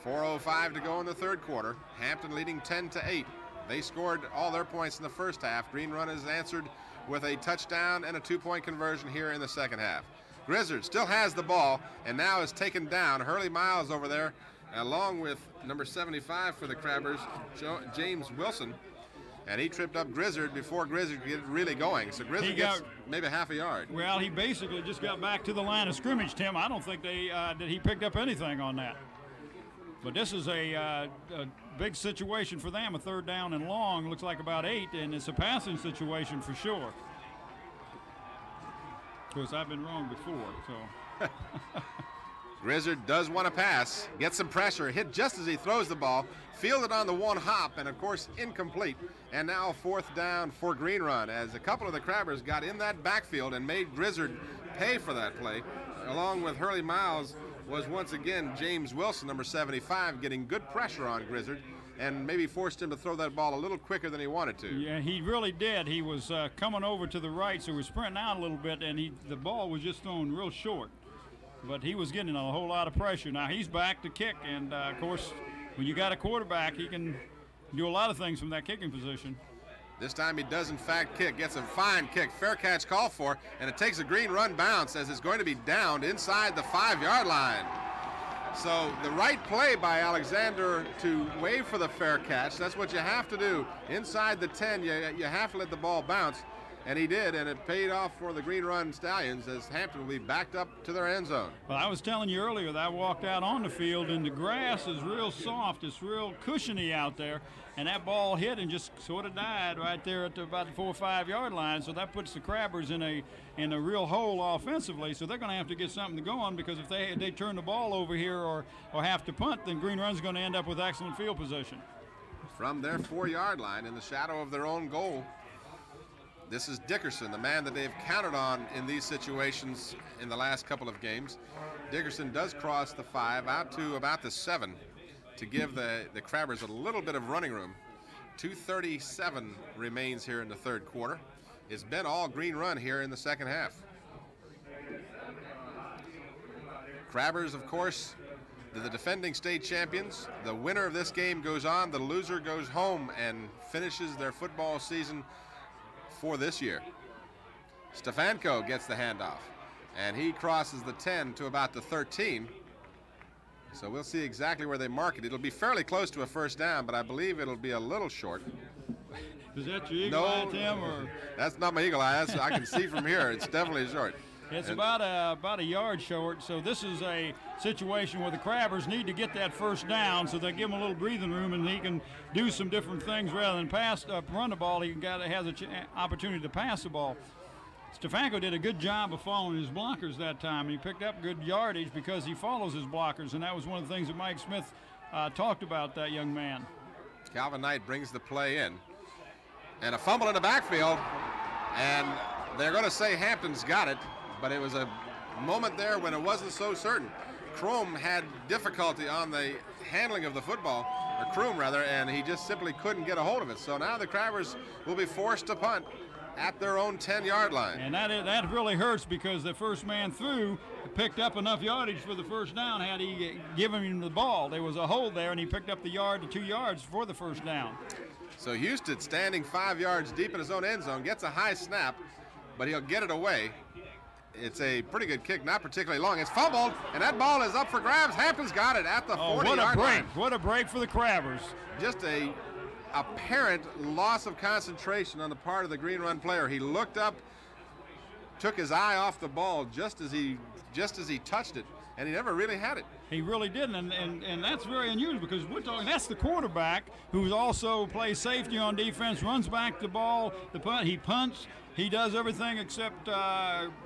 4:05 to go in the third quarter. Hampton leading 10-8. They scored all their points in the first half. Green Run has answered with a touchdown and a 2-point conversion here in the second half. Grizzard still has the ball and now is taken down. Hurley Miles over there, along with number 75 for the Crabbers, James Wilson. And he tripped up Grizzard before Grizzard could get really going. So Grizzard gets maybe half a yard. Well, he basically just got back to the line of scrimmage, Tim. I don't think that he picked up anything on that. But this is a big situation for them, a 3rd down and long. Looks like about 8, and it's a passing situation for sure. Of course, I've been wrong before, so. Grizzard does want to pass, get some pressure, hit just as he throws the ball, fielded on the one hop, and of course incomplete. And now 4th down for Green Run, as a couple of the Crabbers got in that backfield and made Grizzard pay for that play. Along with Hurley Miles was once again James Wilson, number 75, getting good pressure on Grizzard and maybe forced him to throw that ball a little quicker than he wanted to. Yeah, he really did. He was coming over to the right, so he was sprinting out a little bit, and the ball was just thrown real short. But he was getting a whole lot of pressure. Now he's back to kick, and of course, when you got a quarterback, he can do a lot of things from that kicking position. This time he does in fact kick, gets a fine kick, fair catch called for, and it takes a Green Run bounce as it's going to be downed inside the 5-yard line. So the right play by Alexander to wave for the fair catch, that's what you have to do. Inside the 10, you have to let the ball bounce. And he did, and it paid off for the Green Run Stallions as Hampton will be backed up to their end zone. Well, I was telling you earlier that I walked out on the field, and the grass is real soft. It's real cushiony out there, and that ball hit and just sort of died right there at about the 4 or 5 yard line. So that puts the Crabbers in a real hole offensively. So they're going to have to get something to go on, because if they turn the ball over here or have to punt, then Green Run's going to end up with excellent field position. From their 4-yard line in the shadow of their own goal, this is Dickerson, the man that they've counted on in these situations in the last couple of games. Dickerson does cross the 5 out to about the 7 to give the Crabbers a little bit of running room. 2:37 remains here in the 3rd quarter. It's been all Green Run here in the 2nd half. Crabbers, of course, the defending state champions. The winner of this game goes on. The loser goes home and finishes their football season for this year. Stefanko gets the handoff, and he crosses the 10 to about the 13. So we'll see exactly where they mark it. It'll be fairly close to a 1st down, but I believe it'll be a little short. Is that your eagle eye, Tim? Or? That's not my eagle eye. I can see from here. It's definitely short. It's about a yard short. So this is a situation where the Crabbers need to get that 1st down, so they give him a little breathing room, and he can do some different things rather than run the ball. He has an opportunity to pass the ball. Stefanko did a good job of following his blockers that time. He picked up good yardage because he follows his blockers, and that was one of the things that Mike Smith talked about, that young man. Calvin Knight brings the play in, and a fumble in the backfield, and they're going to say Hampton's got it. But it was a moment there when it wasn't so certain. Kroom had difficulty on the handling of the football, or Kroom rather, and he just simply couldn't get a hold of it. So now the Crabbers will be forced to punt at their own 10-yard line. And that really hurts, because the first man through picked up enough yardage for the 1st down had he given him the ball. There was a hole there, and he picked up the yard to 2 yards for the 1st down. So Houston, standing 5 yards deep in his own end zone, gets a high snap, but he'll get it away. It's a pretty good kick, not particularly long. It's fumbled, and that ball is up for grabs. Hampton's got it at the 40-yard line. What a break for the Crabbers. Just a apparent loss of concentration on the part of the Green Run player. He looked up, took his eye off the ball just as he touched it, and he never really had it. He really didn't, and that's very unusual, because we're talking, that's the quarterback who also plays safety on defense, runs back the ball, he punts, he does everything except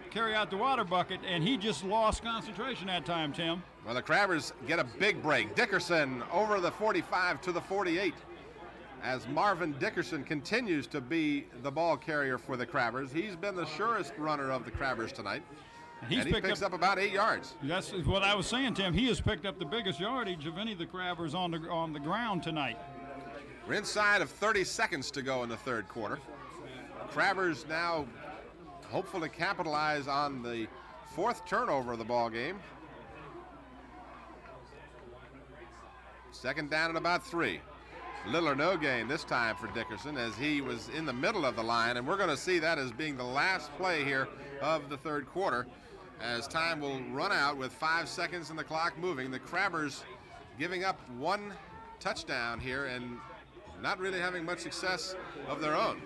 carry out the water bucket, and he just lost concentration that time, Tim. Well, the Crabbers get a big break. Dickerson over the 45 to the 48. As Marvin Dickerson continues to be the ball carrier for the Crabbers. He's been the surest runner of the Crabbers tonight. And he picks up about 8 yards. That's what I was saying, Tim. He has picked up the biggest yardage of any of the Crabbers on the ground tonight. We're inside of 30 seconds to go in the 3rd quarter. Crabbers now hopeful to capitalize on the 4th turnover of the ball game. 2nd down and about 3. Little or no gain this time for Dickerson, as he was in the middle of the line, and we're going to see that as being the last play here of the 3rd quarter, as time will run out with 5 seconds and the clock moving. The Crabbers giving up 1 touchdown here and not really having much success of their own.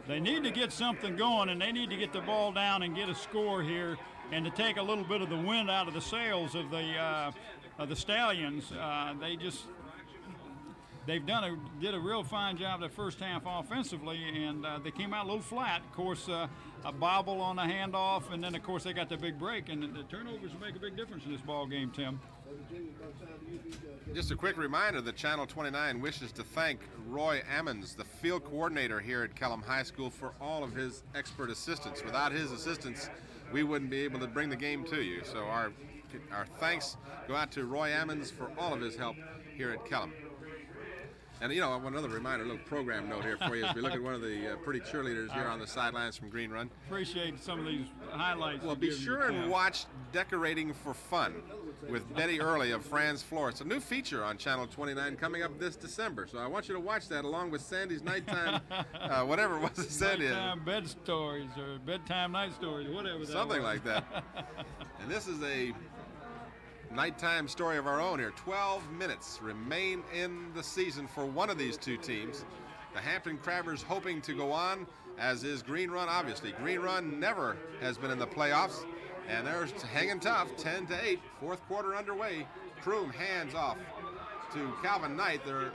They need to get something going, and they need to get the ball down and get a score here, and to take a little bit of the wind out of the sails of the Stallions. Did a real fine job the first half offensively, and they came out a little flat. Of course, a bobble on the handoff, and then of course they got the big break, and the turnovers make a big difference in this ball game, Tim. Just a quick reminder that Channel 29 wishes to thank Roy Ammons, the field coordinator here at Kellam High School, for all of his expert assistance. Without his assistance, we wouldn't be able to bring the game to you. So our thanks go out to Roy Ammons for all of his help here at Kellam. And, you know, another reminder, a little program note here for you as we look at one of the pretty cheerleaders here on the sidelines from Green Run. Appreciate some of these highlights. Well, be sure and watch Decorating for Fun with Betty Early of Franz Floor. It's a new feature on Channel 29 coming up this December. So I want you to watch that along with Sandy's nighttime, whatever it was that Sandy had. Nighttime bed stories or bedtime night stories, whatever that was. Something like that. And this is a nighttime story of our own here. 12 minutes remain in the season for one of these two teams. The Hampton Crabbers hoping to go on, as is Green Run, obviously. Green Run never has been in the playoffs, and they're hanging tough, 10-8, fourth quarter underway. Kroom hands off to Calvin Knight. There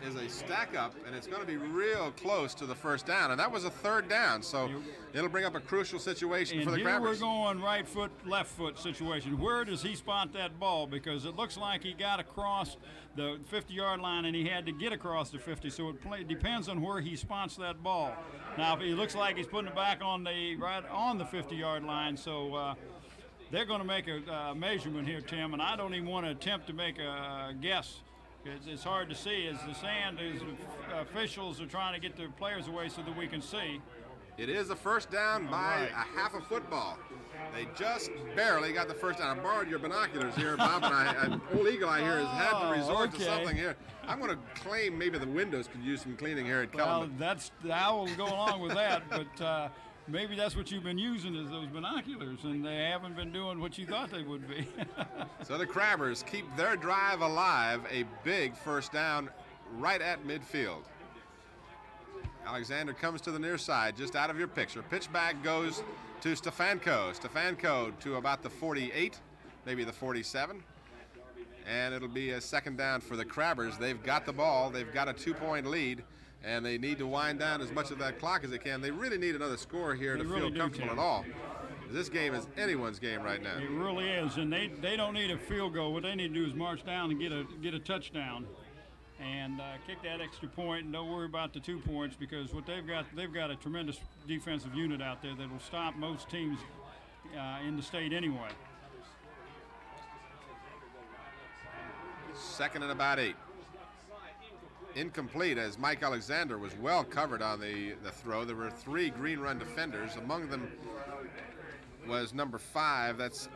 is a stack up, and it's going to be real close to the first down, and that was a third down, so it'll bring up a crucial situation for the Crabbers. And here we're going right foot, left foot situation. Where does he spot that ball? Because it looks like he got across the 50-yard line, and he had to get across the 50, so it depends on where he spots that ball. Now, if he looks like he's putting it back on right on the 50-yard line, so they're going to make a measurement here, Tim, and I don't even want to attempt to make a guess. It's hard to see as the sand is. Officials are trying to get the players away so that we can see. It is a first down by a half a football. They just barely got the first down. I borrowed your binoculars here, Bob, and Old Eagle Eye here has had to resort to something here. I'm going to claim maybe the windows could use some cleaning here at Kellam. Well, I will go along with that, but maybe that's what you've been using is those binoculars, and they haven't been doing what you thought they would be. So the Crabbers keep their drive alive, a big first down right at midfield. Alexander comes to the near side, just out of your picture. Pitch back goes to Stefanko. Stefanko to about the 48, maybe the 47. And it'll be a second down for the Crabbers. They've got the ball. They've got a 2-point lead, and they need to wind down as much of that clock as they can. They really need another score here to feel comfortable at all. This game is anyone's game right now. It really is, and they don't need a field goal. What they need to do is march down and get a touchdown, and kick that extra point, and don't worry about the 2 points, because what they've got a tremendous defensive unit out there that will stop most teams in the state anyway. Second and about 8. Incomplete, as Mike Alexander was well covered on the throw. There were 3 Green Run defenders. Among them was number 5. That's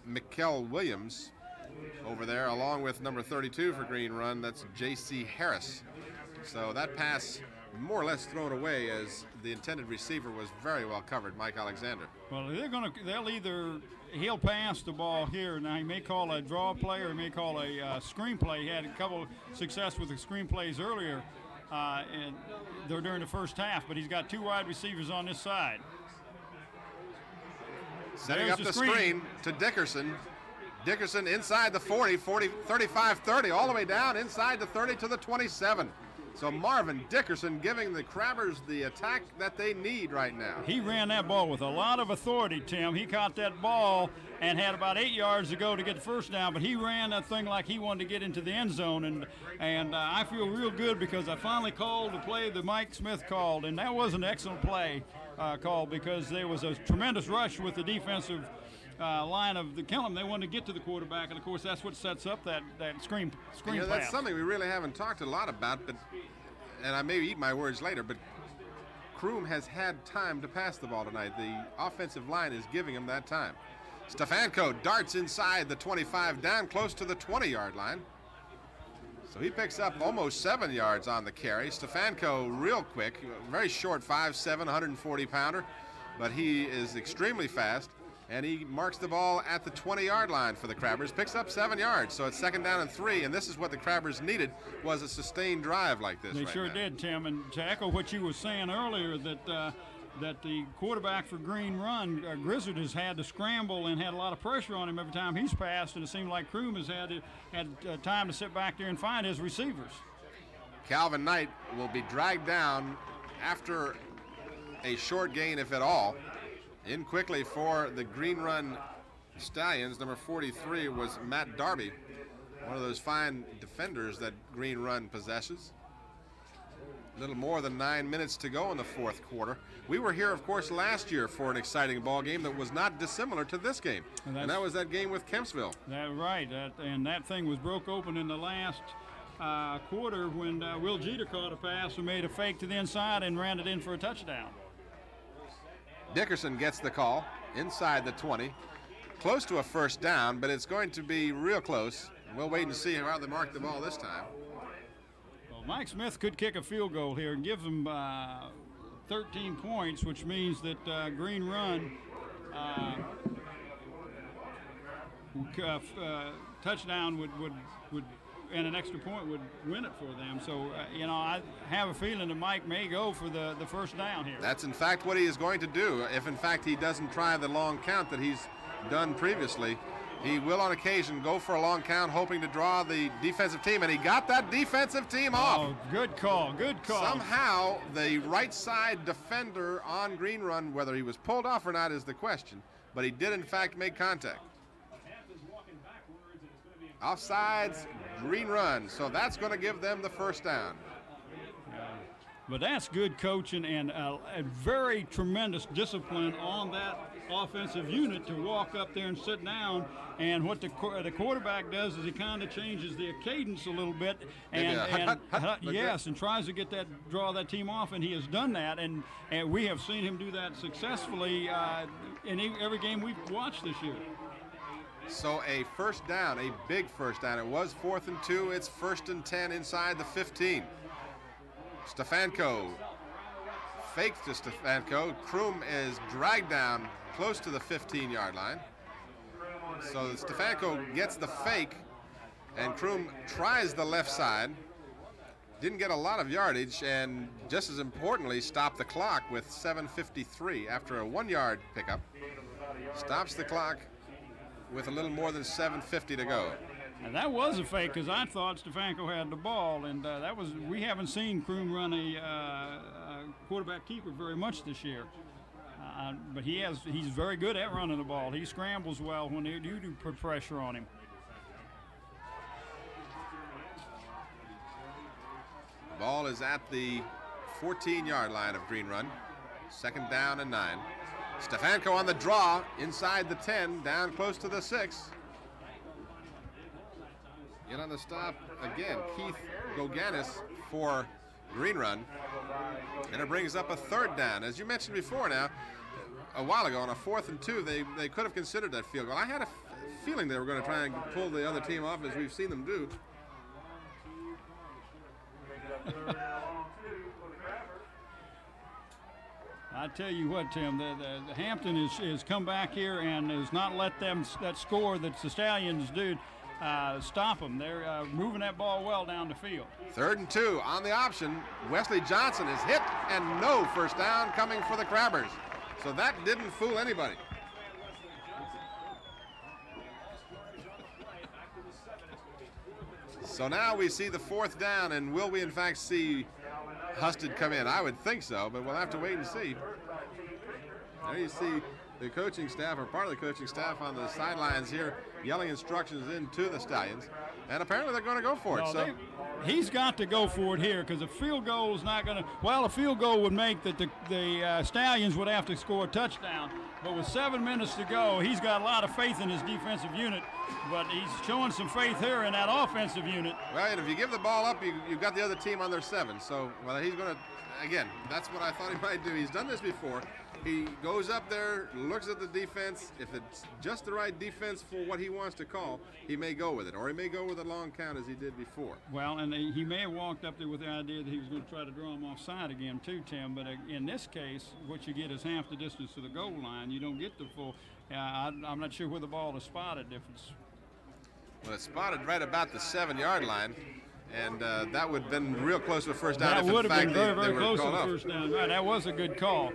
Mikkel Williams over there, along with number 32 for Green Run. That's J.C. Harris. So that pass more or less thrown away, as the intended receiver was very well covered, Mike Alexander. Well, he'll pass the ball here. Now, he may call a draw play or he may call a screen play. He had a couple success with the screen plays earlier during the first half, but he's got 2 wide receivers on this side. Setting up the screen to Dickerson. Dickerson inside the 40, 35, 30, all the way down inside the 30 to the 27. So Marvin Dickerson giving the Crabbers the attack that they need right now. He ran that ball with a lot of authority, Tim. He caught that ball and had about 8 yards to go to get the first down, but he ran that thing like he wanted to get into the end zone, and I feel real good because I finally called the play that Mike Smith called, and that was an excellent play call, because there was a tremendous rush with the defensive line of the Kellam. They wanted to get to the quarterback, and of course that's what sets up that screen pass. That's something we really haven't talked a lot about, and I may eat my words later, but Kroom has had time to pass the ball tonight. The offensive line is giving him that time. Stefanko darts inside the 25, down close to the 20-yard line. So he picks up almost 7 yards on the carry. Stefanko real quick, very short, 5'7", 140-pounder, but he is extremely fast. and he marks the ball at the 20-yard line for the Crabbers, picks up 7 yards, so it's 2nd down and 3, and this is what the Crabbers needed, was a sustained drive like this. They right sure now. did, Tim, and to echo what you were saying earlier, that the quarterback for Green Run, Grizzard, has had to scramble and had a lot of pressure on him every time he's passed, and it seemed like Kroom has had time to sit back there and find his receivers. Calvin Knight will be dragged down after a short gain, if at all. In quickly for the Green Run Stallions, number 43 was Matt Darby, one of those fine defenders that Green Run possesses. A little more than 9 minutes to go in the 4th quarter. We were here, of course, last year for an exciting ball game that was not dissimilar to this game, and that was that game with Kempsville. That's right, and that thing was broke open in the last quarter when Will Jeter caught a pass and made a fake to the inside and ran it in for a touchdown. Dickerson gets the call inside the 20. Close to a 1st down, but it's going to be real close. We'll wait and see how they mark the ball this time. Well, Mike Smith could kick a field goal here and give them 13 points, which means that Green Run touchdown would and an extra point would win it for them. So, I have a feeling that Mike may go for the 1st down here. That's, in fact, what he is going to do. If, in fact, he doesn't try the long count that he's done previously, he will, on occasion, go for a long count, hoping to draw the defensive team, and he got that defensive team off. Oh, good call, good call. Somehow, the right side defender on Green Run, whether he was pulled off or not is the question, but he did, in fact, make contact. Offsides, Green Run, so that's going to give them the 1st down. But that's good coaching and a very tremendous discipline on that offensive unit to walk up there and sit down. And what the quarterback does is he kind of changes the cadence a little bit and tries to draw that team off, and he has done that. And we have seen him do that successfully in every game we've watched this year. So a 1st down, a big 1st down. It was 4th and 2. It's 1st and 10 inside the 15. Stefanko fakes to Stefanko. Kroom is dragged down close to the 15-yard line. So Stefanko gets the fake, and Kroom tries the left side. Didn't get a lot of yardage, and just as importantly, stopped the clock with 7:53 after a 1-yard pickup. Stops the clock with a little more than 7:50 to go. And that was a fake, because I thought Stefanko had the ball, and we haven't seen Kroom run a quarterback keeper very much this year. But he's very good at running the ball. He scrambles well when you do put pressure on him. Ball is at the 14-yard line of Green Run. 2nd down and 9. Stefanko on the draw inside the 10, down close to the 6. Get on the stop again, Keith Goganis for Green Run. And it brings up a 3rd down. As you mentioned before now, a while ago on a 4th and 2, they could have considered that field goal. I had a feeling they were going to try and pull the other team off, as we've seen them do. I tell you what, Tim, the Hampton has come back here and has not let that score that the Stallions do stop them. They're moving that ball well down the field. 3rd and 2 on the option. Wesley Johnson is hit, and no 1st down coming for the Crabbers. So that didn't fool anybody. So now we see the 4th down, and will we in fact see Husted come in? I would think so, but we'll have to wait and see. There you see the coaching staff, or part of the coaching staff, on the sidelines here yelling instructions into the Stallions, and apparently they're going to go for it. He's got to go for it here, because a field goal is not going to. Well, a field goal would make that the Stallions would have to score a touchdown. But with 7 minutes to go, he's got a lot of faith in his defensive unit, but he's showing some faith here in that offensive unit. Well, and if you give the ball up, you've got the other team on their 7. So, well, he's going to, again, that's what I thought he might do. He's done this before. He goes up there, looks at the defense. If it's just the right defense for what he wants to call, he may go with it, or he may go with a long count as he did before. Well, and he may have walked up there with the idea that he was going to try to draw him offside again too, Tim, but in this case, what you get is half the distance to the goal line. You don't get the full. I'm not sure where the ball is spotted. If it's well, it's spotted right about the 7-yard line, and that would have been real close to a first down. That would have been very, very close to the first down. Right, that was a good call.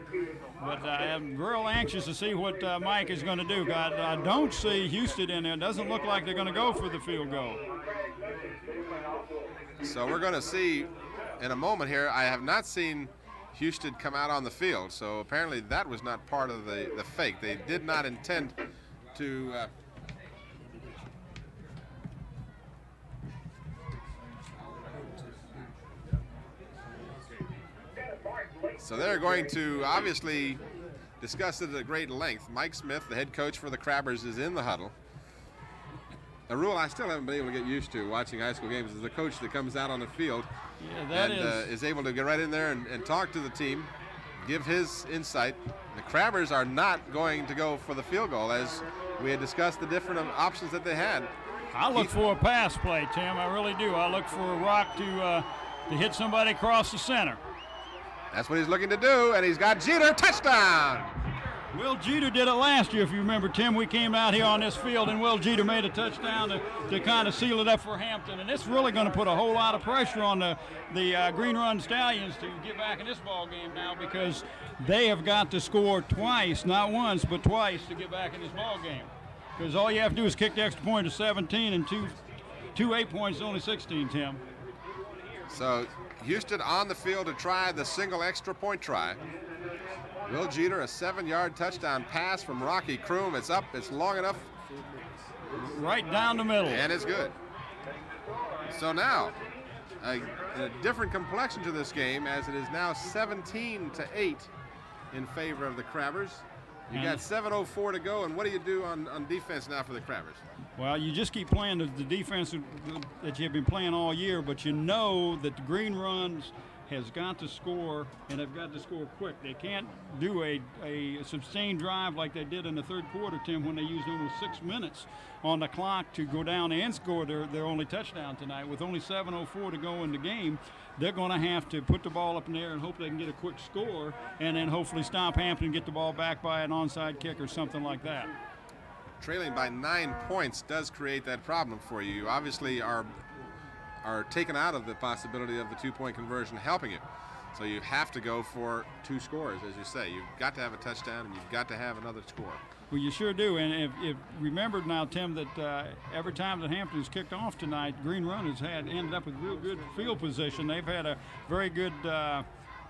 But I'm real anxious to see what Mike is going to do. I don't see Houston in there. It doesn't look like they're going to go for the field goal. So we're going to see in a moment here. I have not seen Houston come out on the field, so apparently that was not part of the fake. They did not intend to so they're going to obviously discuss it at great length. Mike Smith, the head coach for the Crabbers, is in the huddle. A rule I still haven't been able to get used to watching high school games is the coach that comes out on the field and is able to get right in there and talk to the team, give his insight. The Crabbers are not going to go for the field goal, as we had discussed the different options that they had. I look for a pass play, Tim. I really do. I look for a rock to hit somebody across the center. That's what he's looking to do, and he's got Jeter. Touchdown! Will Jeter did it last year, if you remember, Tim. We came out here on this field, and Will Jeter made a touchdown to kind of seal it up for Hampton. And it's really going to put a whole lot of pressure on the Green Run Stallions to get back in this ball game now, because they have got to score twice, not once, but twice, to get back in this ball game. Because all you have to do is kick the extra point to 17, and two 8 points, only 16, Tim. So Houston on the field to try the single extra point try. Will Jeter, a 7-yard touchdown pass from Rocky Kroom. It's up, it's long enough. Right down the middle. And it's good. So now, a different complexion to this game, as it is now 17-8 in favor of the Crabbers. You got 7:04 to go, and what do you do on defense now for the Crabbers? Well, you just keep playing the defense that you've been playing all year, but you know that the Green Runs has got to score, and they've got to score quick. They can't do a sustained drive like they did in the third quarter, Tim, when they used almost 6 minutes on the clock to go down and score their only touchdown tonight. With only 7:04 to go in the game, they're going to have to put the ball up in the air and hope they can get a quick score, and then hopefully stop Hampton and get the ball back by an onside kick or something like that. Trailing by 9 points does create that problem for you. You obviously are taken out of the possibility of the 2-point conversion helping you. So you have to go for 2 scores, as you say. You've got to have a touchdown, and you've got to have another score. Well, you sure do. And if remember now, Tim, that every time that Hampton's kicked off tonight, Green Run has ended up with real good field position. They've had a very good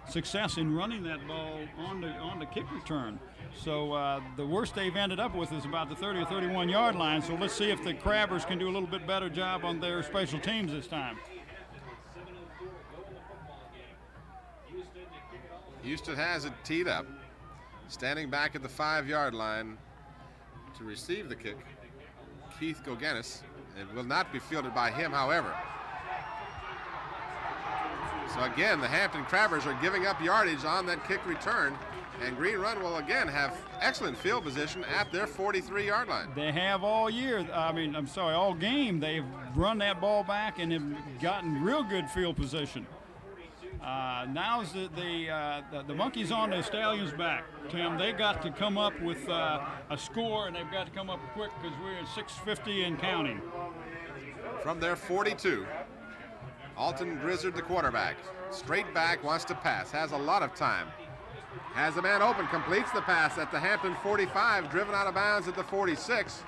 success in running that ball on the kick return. So the worst they've ended up with is about the 30 or 31-yard line. So let's see if the Crabbers can do a little bit better job on their special teams this time. Houston has it teed up. Standing back at the 5-yard line to receive the kick, Keith Goganis. It will not be fielded by him, however. So again, the Hampton Crabbers are giving up yardage on that kick return, and Green Run will again have excellent field position at their 43-yard line. They have all year. All game. They've run that ball back and have gotten real good field position. Now's the monkey's on the Stallions' back, Tim. They got to come up with a score, and they've got to come up quick because we're at 6:50 and counting. From their 42, Alton Grizzard, the quarterback, straight back, wants to pass, has a lot of time. Has a man open, completes the pass at the Hampton 45, driven out of bounds at the 46,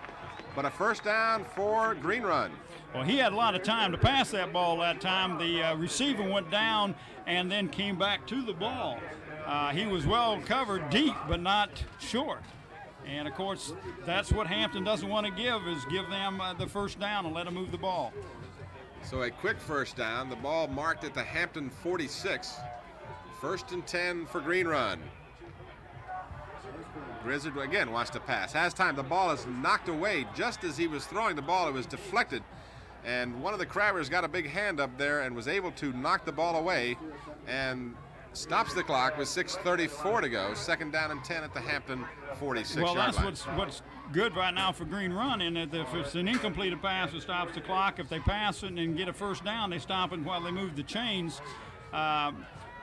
but a first down for Green Run. Well, he had a lot of time to pass that ball that time. The receiver went down and then came back to the ball. He was well covered deep, but not short. And, of course, that's what Hampton doesn't want to give them the first down and let them move the ball. So a quick first down, the ball marked at the Hampton 46. First and 10 for Green Run. Grizzard again wants to pass, has time. The ball is knocked away just as he was throwing the ball. It was deflected, and one of the Crabbers got a big hand up there and was able to knock the ball away and stops the clock with 6:34 to go. Second down and 10 at the Hampton 46-yard line. Well, that's what's good right now for Green Run, and if it's an incompleted pass, it stops the clock. If they pass it and get a first down, they stop it while they move the chains.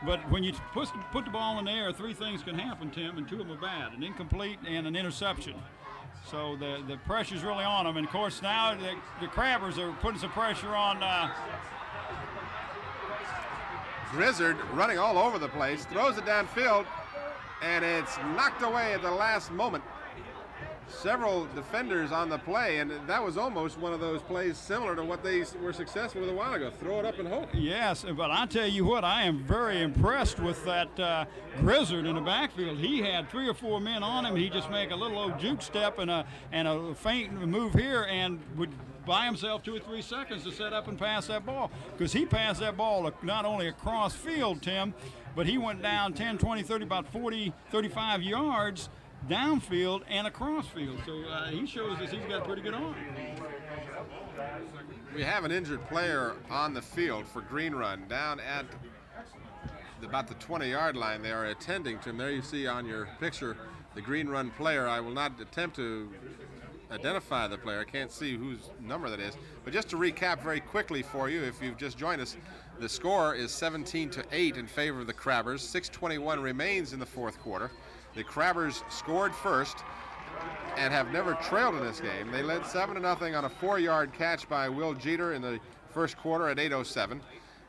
But when you put the ball in the air, 3 things can happen, Tim, and 2 of them are bad: an incomplete and an interception. So the pressure's really on them. And, of course, now the Crabbers are putting some pressure on. Grizzard running all over the place, throws it downfield, and it's knocked away at the last moment. Several defenders on the play, and that was almost one of those plays similar to what they were successful with a while ago. Throw it up and hope. Yes, but I tell you what, I am very impressed with that Grizzard in the backfield. He had 3 or 4 men on him. He just make a little old juke step and a feint move here and would buy himself 2 or 3 seconds to set up and pass that ball, because he passed that ball not only across field, Tim, but he went down 10, 20, 30, about 40, 35 yards downfield and across field. So he shows us he's got a pretty good arm. We have an injured player on the field for Green Run down at about the 20-yard line. They are attending to him. There you see on your picture the Green Run player. I will not attempt to identify the player. I can't see whose number that is. But just to recap very quickly for you, if you've just joined us, the score is 17-8 in favor of the Crabbers. 6:21 remains in the fourth quarter. The Crabbers scored first and have never trailed in this game. They led 7-0 on a 4-yard catch by Will Jeter in the first quarter at 8:07.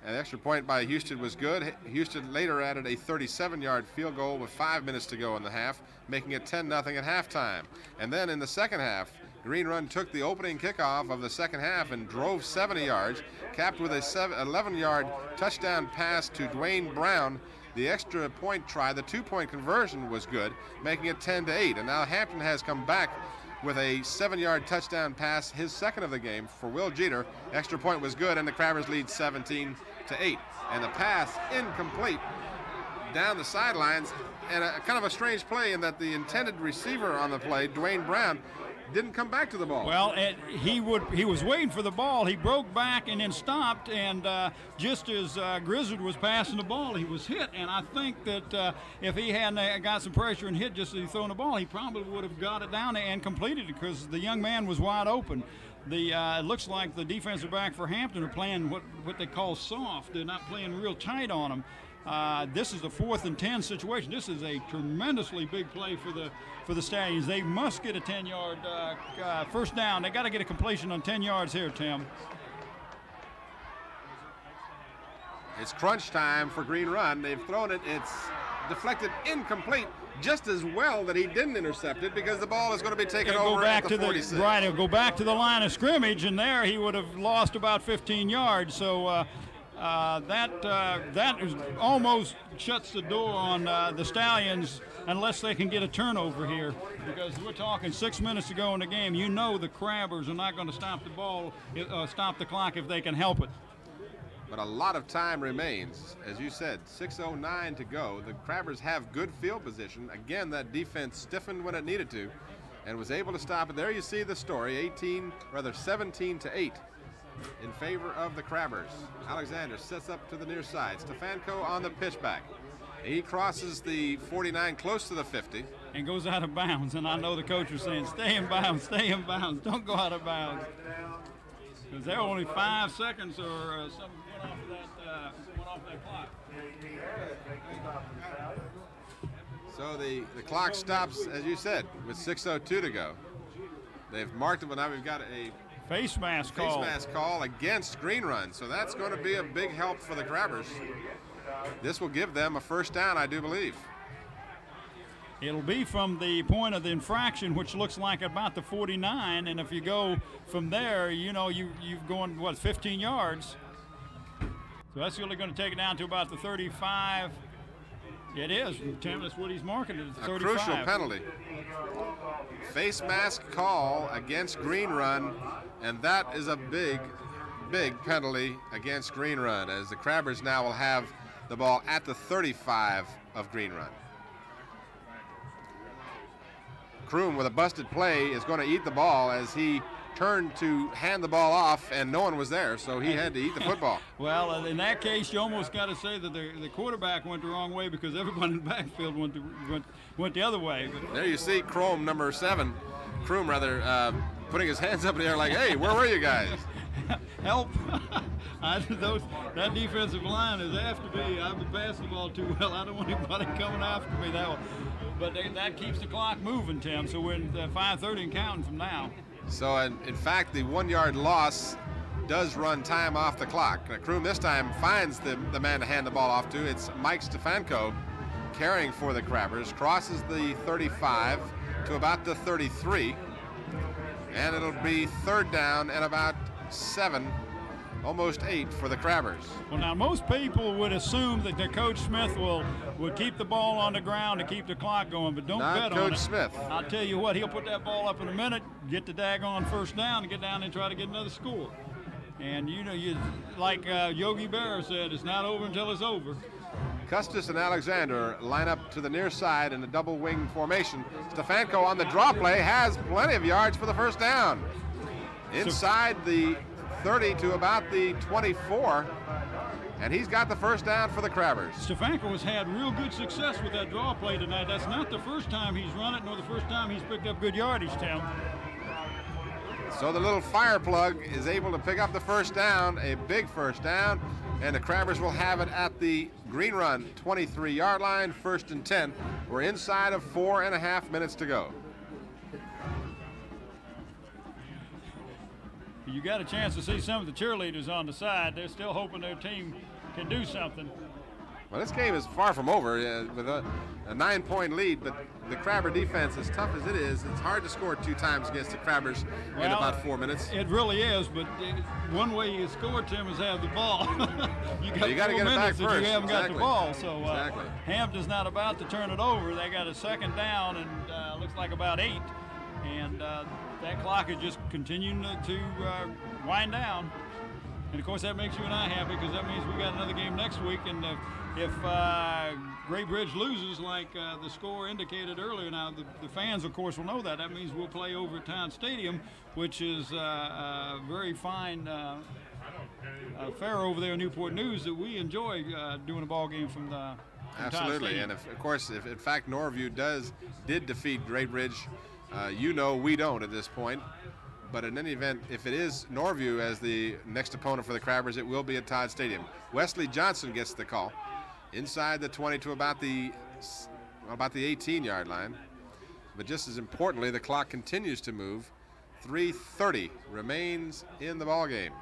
An extra point by Houston was good. Houston later added a 37-yard field goal with 5 minutes to go in the half, making it 10-0 at halftime. And then in the second half, Green Run took the opening kickoff of the second half and drove 70 yards, capped with a 11-yard touchdown pass to Dwayne Brown. The extra point try, the 2-point conversion was good, making it 10-8. And now Hampton has come back with a 7-yard touchdown pass, his second of the game for Will Jeter. Extra point was good, and the Crabbers lead 17-8. And the pass incomplete down the sidelines, and a kind of a strange play in that the intended receiver on the play, Dwayne Brown, didn't come back to the ball. Well, he was waiting for the ball. He broke back and then stopped, and just as Grizzard was passing the ball, he was hit. And I think that if he hadn't got some pressure and hit just as he thrown the ball, he probably would have got it down and completed it, because the young man was wide open. It looks like the defensive back for Hampton are playing what they call soft. They're not playing real tight on him. This is a 4th and 10 situation. This is a tremendously big play for the Stallions. They must get a 10-yard first down. They got to get a completion on 10 yards here, Tim. It's crunch time for Green Run. They've thrown it. It's deflected incomplete, just as well that he didn't intercept it, because the ball is going to be taken over at the 46. Right, he'll go back to the line of scrimmage, and there he would have lost about 15 yards. So that is almost shuts the door on the Stallions unless they can get a turnover here, because we're talking 6 minutes to go in the game. You know the Crabbers are not going to stop the ball, stop the clock if they can help it. But a lot of time remains. As you said, 6:09 to go. The Crabbers have good field position. Again, that defense stiffened when it needed to and was able to stop it. There you see the story, 17-8 in favor of the Crabbers. Alexander sets up to the near side. Stefanko on the pitchback. He crosses the 49 close to the 50. And goes out of bounds. And I know the coach was saying, stay in bounds, don't go out of bounds. Because there are only 5 seconds or something went off that clock. So the clock stops, as you said, with 6:02 to go. They've marked it, but now we've got a face mask call against Green Run. So that's going to be a big help for the Crabbers. This will give them a first down, I do believe. It'll be from the point of the infraction, which looks like about the 49, and if you go from there, you know, you've gone, what, 15 yards? So that's really going to take it down to about the 35. It is, Tim, that's what he's marking it, 35. A crucial penalty. Face mask call against Green Run, and that is a big, big penalty against Green Run, as the Crabbers now will have the ball at the 35 of Green Run. Kroom with a busted play is going to eat the ball as he turned to hand the ball off, and no one was there, so he had to eat the football. Well, in that case, you almost got to say that the quarterback went the wrong way, because everyone in the backfield went the other way. But there you see Kroom, number 7, putting his hands up in the air like, hey, where were you guys? Help. That defensive line is after me. I've been passing the ball too well. I don't want anybody coming after me that way. but that keeps the clock moving, Tim. So we're at 5:30 and counting from now. So, in fact, the 1-yard loss does run time off the clock. Kroom this time finds the man to hand the ball off to. It's Mike Stefanko carrying for the Crabbers, crosses the 35 to about the 33, and it'll be 3rd down and about 7, almost 8 for the Crabbers. Well, now most people would assume that the Coach Smith would keep the ball on the ground to keep the clock going, but don't bet on it. Coach Smith. I'll tell you what, he'll put that ball up in a minute, get the daggone 1st down, and get down and try to get another score. And you like Yogi Berra said, it's not over until it's over. Custis and Alexander line up to the near side in a double wing formation. Stefanko on the draw play has plenty of yards for the 1st down. Inside the 30 to about the 24, and he's got the 1st down for the Crabbers. Stefanko has had real good success with that draw play tonight. That's not the first time he's run it, nor the first time he's picked up good yardage, Tim. So the little fire plug is able to pick up the 1st down, a big 1st down, and the Crabbers will have it at the Green Run 23-yard line, 1st and 10. We're inside of 4.5 minutes to go. You got a chance to see some of the cheerleaders on the side. They're still hoping their team can do something. Well, this game is far from over with a 9-point lead, but the Crabber defense, as tough as it is, it's hard to score 2 times against the Crabbers in about 4 minutes. It really is, but one way you score, Tim, is have the ball. you got to get it back first. You haven't got the ball, so exactly. Hampton's not about to turn it over. They got a 2nd down and looks like about 8, and that clock is just continuing to wind down. And of course that makes you and I happy, because that means we got another game next week, and if Great Bridge loses like the score indicated earlier, now the fans of course will know that. That means we'll play over at Town Stadium, which is a very fine affair over there in Newport News that we enjoy doing a ball game from the Absolutely, and of course if in fact Norview did defeat Great Bridge, we don't at this point. But in any event, if it is Norview as the next opponent for the Crabbers, it will be at Todd Stadium. Wesley Johnson gets the call inside the 20 to about the 18-yard line. But just as importantly, the clock continues to move. 3:30 remains in the ball game.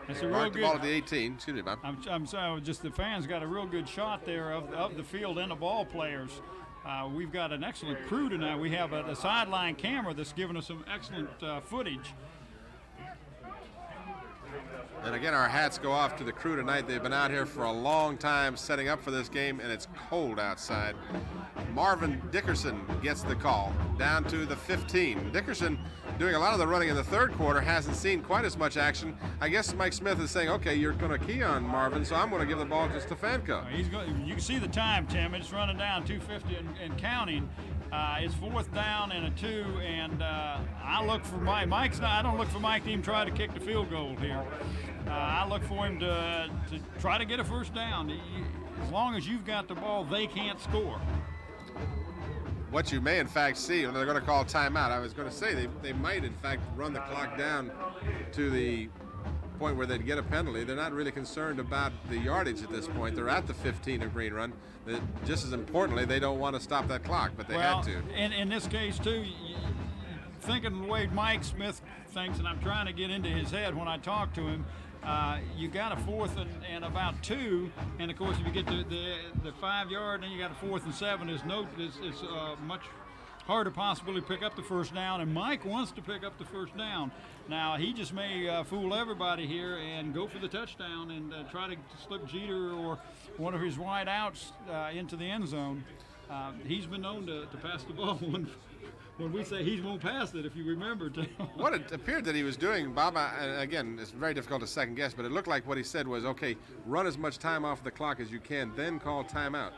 That's a real Mark good. The ball at the 18. Excuse me, Bob. I'm sorry. Just the fans got a real good shot there of the field and the ball players. We've got an excellent crew tonight. We have a sideline camera that's giving us some excellent footage. And again, our hats go off to the crew tonight. They've been out here for a long time setting up for this game, and it's cold outside. Marvin Dickerson gets the call down to the 15. Dickerson, doing a lot of the running in the 3rd quarter, hasn't seen quite as much action. I guess Mike Smith is saying, okay, you're going to key on Marvin, so I'm going to give the ball to Stefanko. You can see the time, Tim. It's running down 2:50 and counting. It's 4th down and a 2, and I look for Mike's not. I don't look for Mike to even try to kick the field goal here. I look for him to try to get a 1st down. As long as you've got the ball, they can't score. What you may in fact see, and they're going to call timeout. I was going to say they might in fact run the clock down to the point where they'd get a penalty. They're not really concerned about the yardage at this point. They're at the 15 of Green Run. Just as importantly, they don't want to stop that clock, but they had to. And in this case too, thinking the way Mike Smith thinks, and I'm trying to get into his head when I talk to him, you got a 4th and about 2, and of course if you get the 5-yard, then you got a 4th and 7. It's much harder possibility to pick up the 1st down, and Mike wants to pick up the 1st down. Now he just may fool everybody here and go for the touchdown and try to slip Jeter or one of his wide outs into the end zone. He's been known to pass the ball when we say he won't pass it, if you remember. What it appeared that he was doing, Bob, again, it's very difficult to second guess, but it looked like what he said was, okay, run as much time off the clock as you can, then call timeout.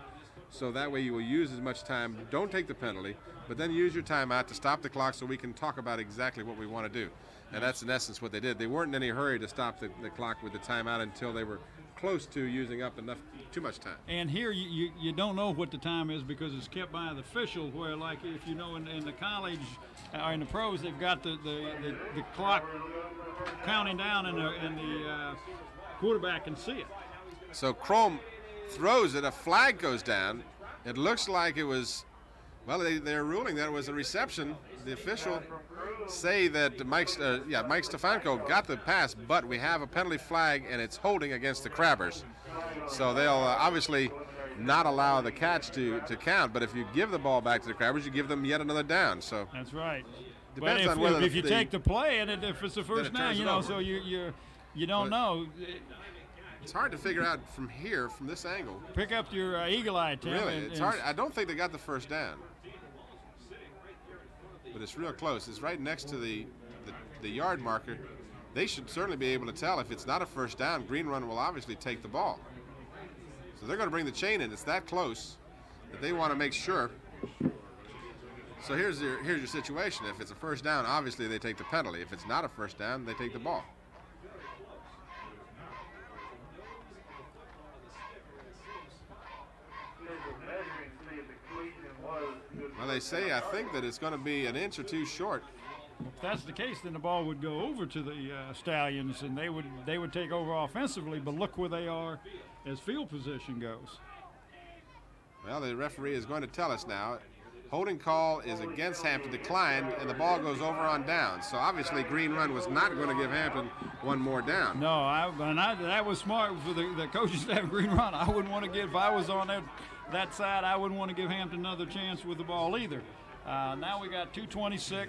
So that way you will use as much time, don't take the penalty, but then use your timeout to stop the clock so we can talk about exactly what we want to do. And that's in essence what they did. They weren't in any hurry to stop the clock with the timeout until they were close to using up too much time. And here you don't know what the time is because it's kept by the official, where like if you know in the college or in the pros, they've got the clock counting down and the quarterback can see it. So Chrome throws it, a flag goes down, It looks like it was, well, they're ruling that it was a reception. The official say that Mike Stefanko got the pass, but we have a penalty flag, and it's holding against the Crabbers. So they'll obviously not allow the catch to count, but if you give the ball back to the Crabbers, you give them yet another down. So that's right. Depends but on whether if you take the play and if it's the first down, you know, so you don't know. It's hard to figure out from here, from this angle. Pick up your eagle eye, Tim. Really, it's hard. I don't think they got the first down, but it's real close. It's right next to the yard marker. They should certainly be able to tell if it's not a first down. Green Run will obviously take the ball. So they're going to bring the chain in. It's that close that they want to make sure. So here's your situation. If it's a first down, obviously they take the penalty. If it's not a first down, they take the ball. Well, they say, I think, that it's going to be an inch or two short. If that's the case, then the ball would go over to the Stallions, and they would take over offensively. But look where they are as field position goes. Well, the referee is going to tell us now. Holding call is against Hampton, declined, and the ball goes over on down. So obviously Green Run was not going to give Hampton one more down. No, that was smart for the coaches to have Green Run. I wouldn't want to give, if I was on that side, I wouldn't want to give Hampton another chance with the ball either. Now we got 2:26.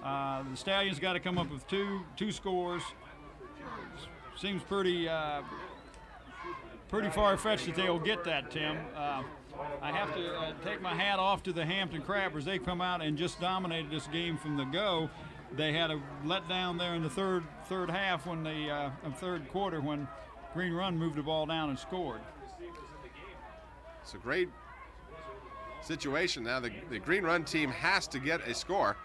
The Stallions got to come up with two scores. Seems pretty far-fetched that they'll get that, Tim. I have to take my hat off to the Hampton Crabbers. They come out and just dominated this game from the go. They had a letdown there in the third half when third quarter when Green Run moved the ball down and scored. It's a great situation now. The Green Run team has to get a score.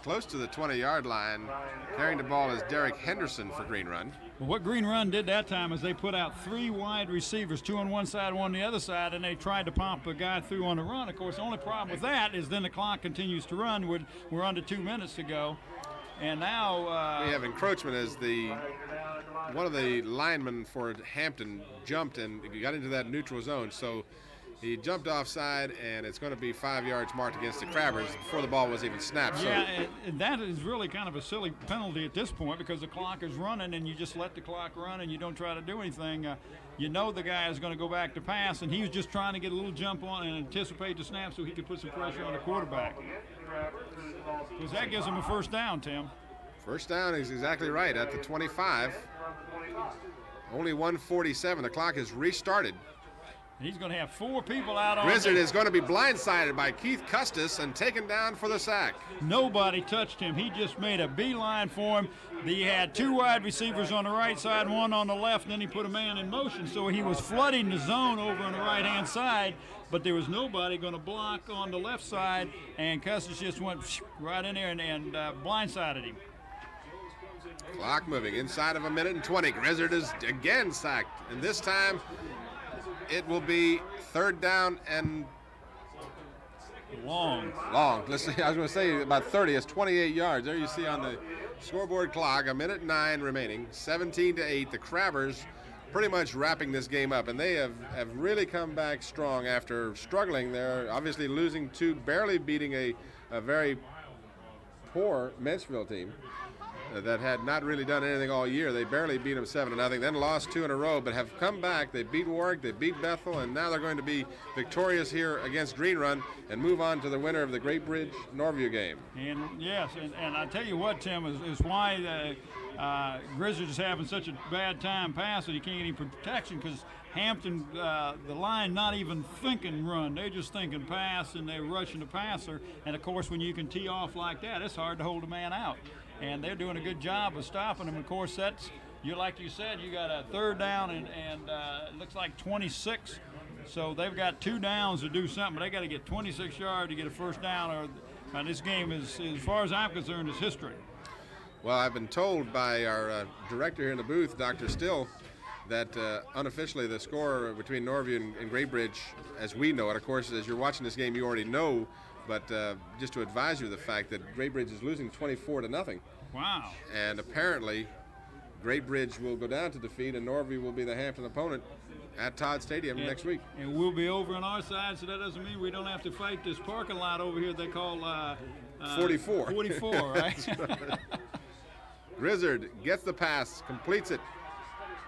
Close to the 20-yard line. Carrying the ball is Derek Henderson for Green Run. Well, what Green Run did that time is they put out 3 wide receivers, 2 on one side, 1 on the other side, and they tried to pump a guy through on the run. Of course, the only problem with that is then the clock continues to run. We're under 2 minutes to go. And now we have encroachment as one of the linemen for Hampton jumped and got into that neutral zone. So he jumped offside, and it's going to be 5 yards marked against the Crabbers before the ball was even snapped. Yeah, and that is really kind of a silly penalty at this point because the clock is running, and you just let the clock run and you don't try to do anything. You know the guy is going to go back to pass, and he was just trying to get a little jump on and anticipate the snap so he could put some pressure on the quarterback. Because that gives him a first down, Tim. First down is exactly right at the 25. Only 1:47. The clock is restarted. He's going to have 4 people out on Grizzard is going to be blindsided by Keith Custis and taken down for the sack. Nobody touched him. He just made a beeline for him. He had 2 wide receivers on the right side, 1 on the left, and then he put a man in motion. So he was flooding the zone over on the right-hand side, but there was nobody going to block on the left side, and Custis just went right in there and blindsided him. Clock moving inside of 1:20. Grizzard is again sacked, and this time it will be 3rd down and long. Let's see, I was going to say about 30. It's 28 yards. There you see on the scoreboard clock, 1:09 remaining, 17-8. The Crabbers pretty much wrapping this game up, and they have really come back strong after struggling. They're obviously losing 2, barely beating a very poor Menchville team that had not really done anything all year. They barely beat them 7-0, then lost 2 in a row, but have come back. They beat Warwick, they beat Bethel, and now they're going to be victorious here against Green Run and move on to the winner of the Great Bridge Norview game. And yes, and I tell you what, Tim, is why Grizzard is having such a bad time passing. He can't get any protection because Hampton, the line not even thinking run. They're just thinking pass, and they're rushing the passer. And, of course, when you can tee off like that, it's hard to hold a man out. And they're doing a good job of stopping them. Of course, like you said, you got a 3rd down and it looks like 26. So they've got 2 downs to do something, but they got to get 26 yards to get a first down. Or this game is, as far as I'm concerned, is history. Well, I've been told by our director here in the booth, Dr. Still, that unofficially the score between Norview and Great Bridge, as we know it, of course, as you're watching this game, you already know. But just to advise you of the fact that Great Bridge is losing 24-0. Wow. And apparently Great Bridge will go down to defeat, and Norview will be the Hampton opponent at Todd Stadium next week. And we'll be over on our side, so that doesn't mean we don't have to fight this parking lot over here they call 44. 44, right? Right. Grizzard gets the pass, completes it,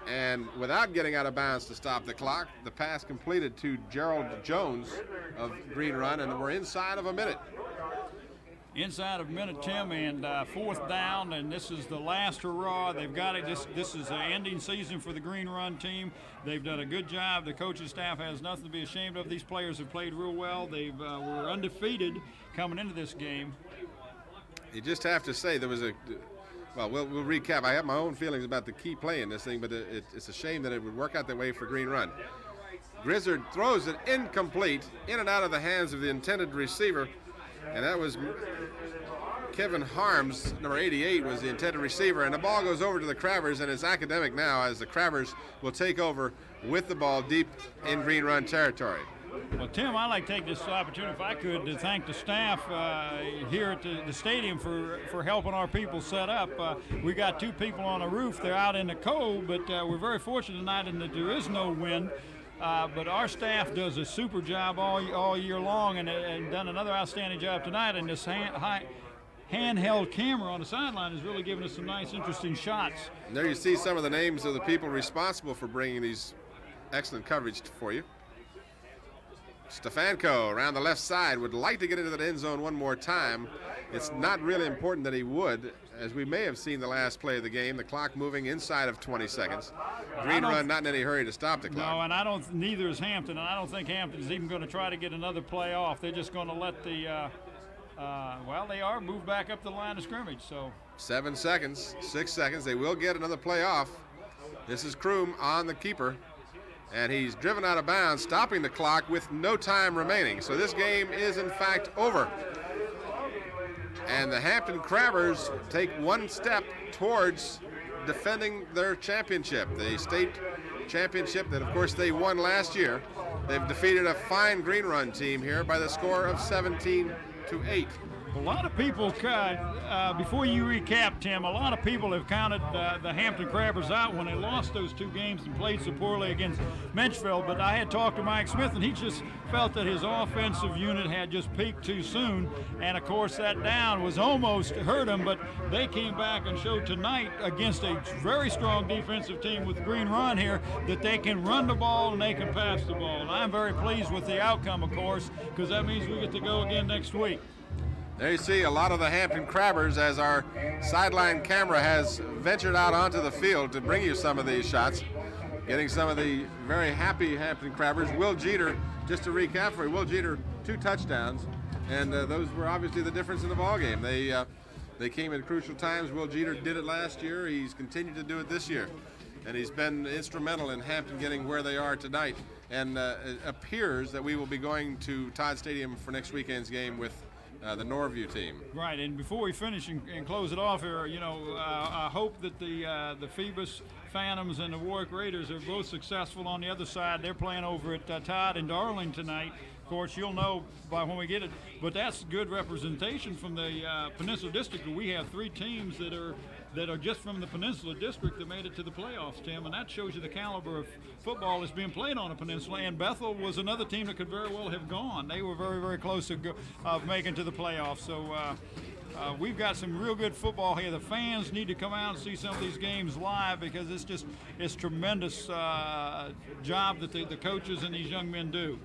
and without getting out of bounds to stop the clock, the pass completed to Gerald Jones of Green Run, and we're inside of a minute. Inside of a minute, Tim, and 4th down, and this is the last hurrah. They've got it. This is an ending season for the Green Run team. They've done a good job. The coaching staff has nothing to be ashamed of. These players have played real well. They were undefeated coming into this game. You just have to say there was a, well, we'll recap. I have my own feelings about the key play in this thing, but it's a shame that it would work out that way for Green Run. Grizzard throws it incomplete, in and out of the hands of the intended receiver, and that was Kevin Harms, number 88, was the intended receiver, and the ball goes over to the Crabbers, and it's academic now as the Crabbers will take over with the ball deep in Green Run territory. Well, Tim, I'd like to take this opportunity, if I could, to thank the staff here at the stadium for helping our people set up. We got 2 people on the roof. They're out in the cold, but we're very fortunate tonight in that there is no wind. But our staff does a super job all year long, and done another outstanding job tonight. And this handheld camera on the sideline has really given us some nice, interesting shots. And there you see some of the names of the people responsible for bringing these excellent coverage for you. Stefanko around the left side would like to get into the end zone one more time. It's not really important that he would, as we may have seen the last play of the game, the clock moving inside of 20 seconds. Green Run not in any hurry to stop the clock. No, and neither is Hampton, and I don't think Hampton's even going to try to get another play off. They're just going to let the, well, they are moved back up the line of scrimmage. So 7 seconds, 6 seconds. They will get another play off. This is Kroom on the keeper, and he's driven out of bounds, stopping the clock with no time remaining. So this game is in fact over. And the Hampton Crabbers take one step towards defending their championship, the state championship that of course they won last year. They've defeated a fine Green Run team here by the score of 17-8. A lot of people, before you recap, Tim, a lot of people have counted the Hampton Crabbers out when they lost those 2 games and played so poorly against Menchville. But I had talked to Mike Smith, and he just felt that his offensive unit had just peaked too soon. And, of course, that down was almost hurt them, but they came back and showed tonight against a very strong defensive team with Green Run here that they can run the ball and they can pass the ball. And I'm very pleased with the outcome, of course, because that means we get to go again next week. There you see a lot of the Hampton Crabbers as our sideline camera has ventured out onto the field to bring you some of these shots. Getting some of the very happy Hampton Crabbers. Will Jeter, just to recap for you, Will Jeter, 2 touchdowns, and those were obviously the difference in the ballgame. They came at crucial times. Will Jeter did it last year. He's continued to do it this year, and he's been instrumental in Hampton getting where they are tonight. And it appears that we will be going to Todd Stadium for next weekend's game with the Norview team. Right, and before we finish and close it off here, you know, I hope that the Phoebus Phantoms and the Warwick Raiders are both successful on the other side. They're playing over at Todd and Darling tonight. Of course, you'll know by when we get it, but that's good representation from the Peninsula District. We have 3 teams that are just from the Peninsula District that made it to the playoffs, Tim, and that shows you the caliber of football that's being played on the peninsula. And Bethel was another team that could very well have gone. They were very, very close to making to the playoffs. So we've got some real good football here. The fans need to come out and see some of these games live because it's tremendous job that the coaches and these young men do.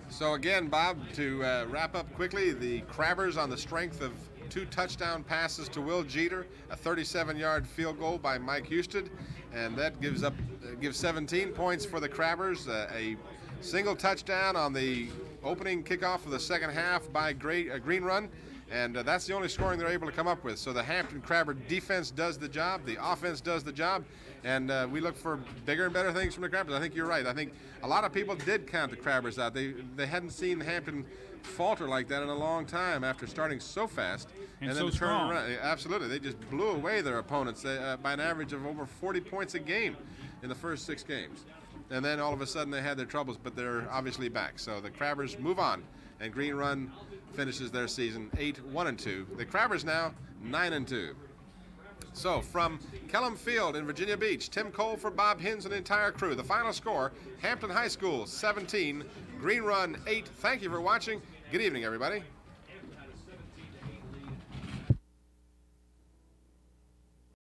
So again, Bob, to wrap up quickly, the Crabbers on the strength of 2 touchdown passes to Will Jeter, a 37-yard field goal by Mike Husted, and that gives 17 points for the Crabbers. A single touchdown on the opening kickoff of the second half by Green Run, and that's the only scoring they're able to come up with. So the Hampton Crabber defense does the job, the offense does the job, and we look for bigger and better things from the Crabbers. I think you're right. I think a lot of people did count the Crabbers out. They hadn't seen Hampton falter like that in a long time after starting so fast and then so turn strong. around. Absolutely, they just blew away their opponents by an average of over 40 points a game in the first 6 games. And then all of a sudden they had their troubles, but they're obviously back. So the Crabbers move on, and Green Run finishes their season 8-1-2. The Crabbers now 9-2. So from Kellum Field in Virginia Beach, Tim Cole for Bob Hins and the entire crew. The final score, Hampton High School 17, Green Run 8. Thank you for watching. Good evening, everybody.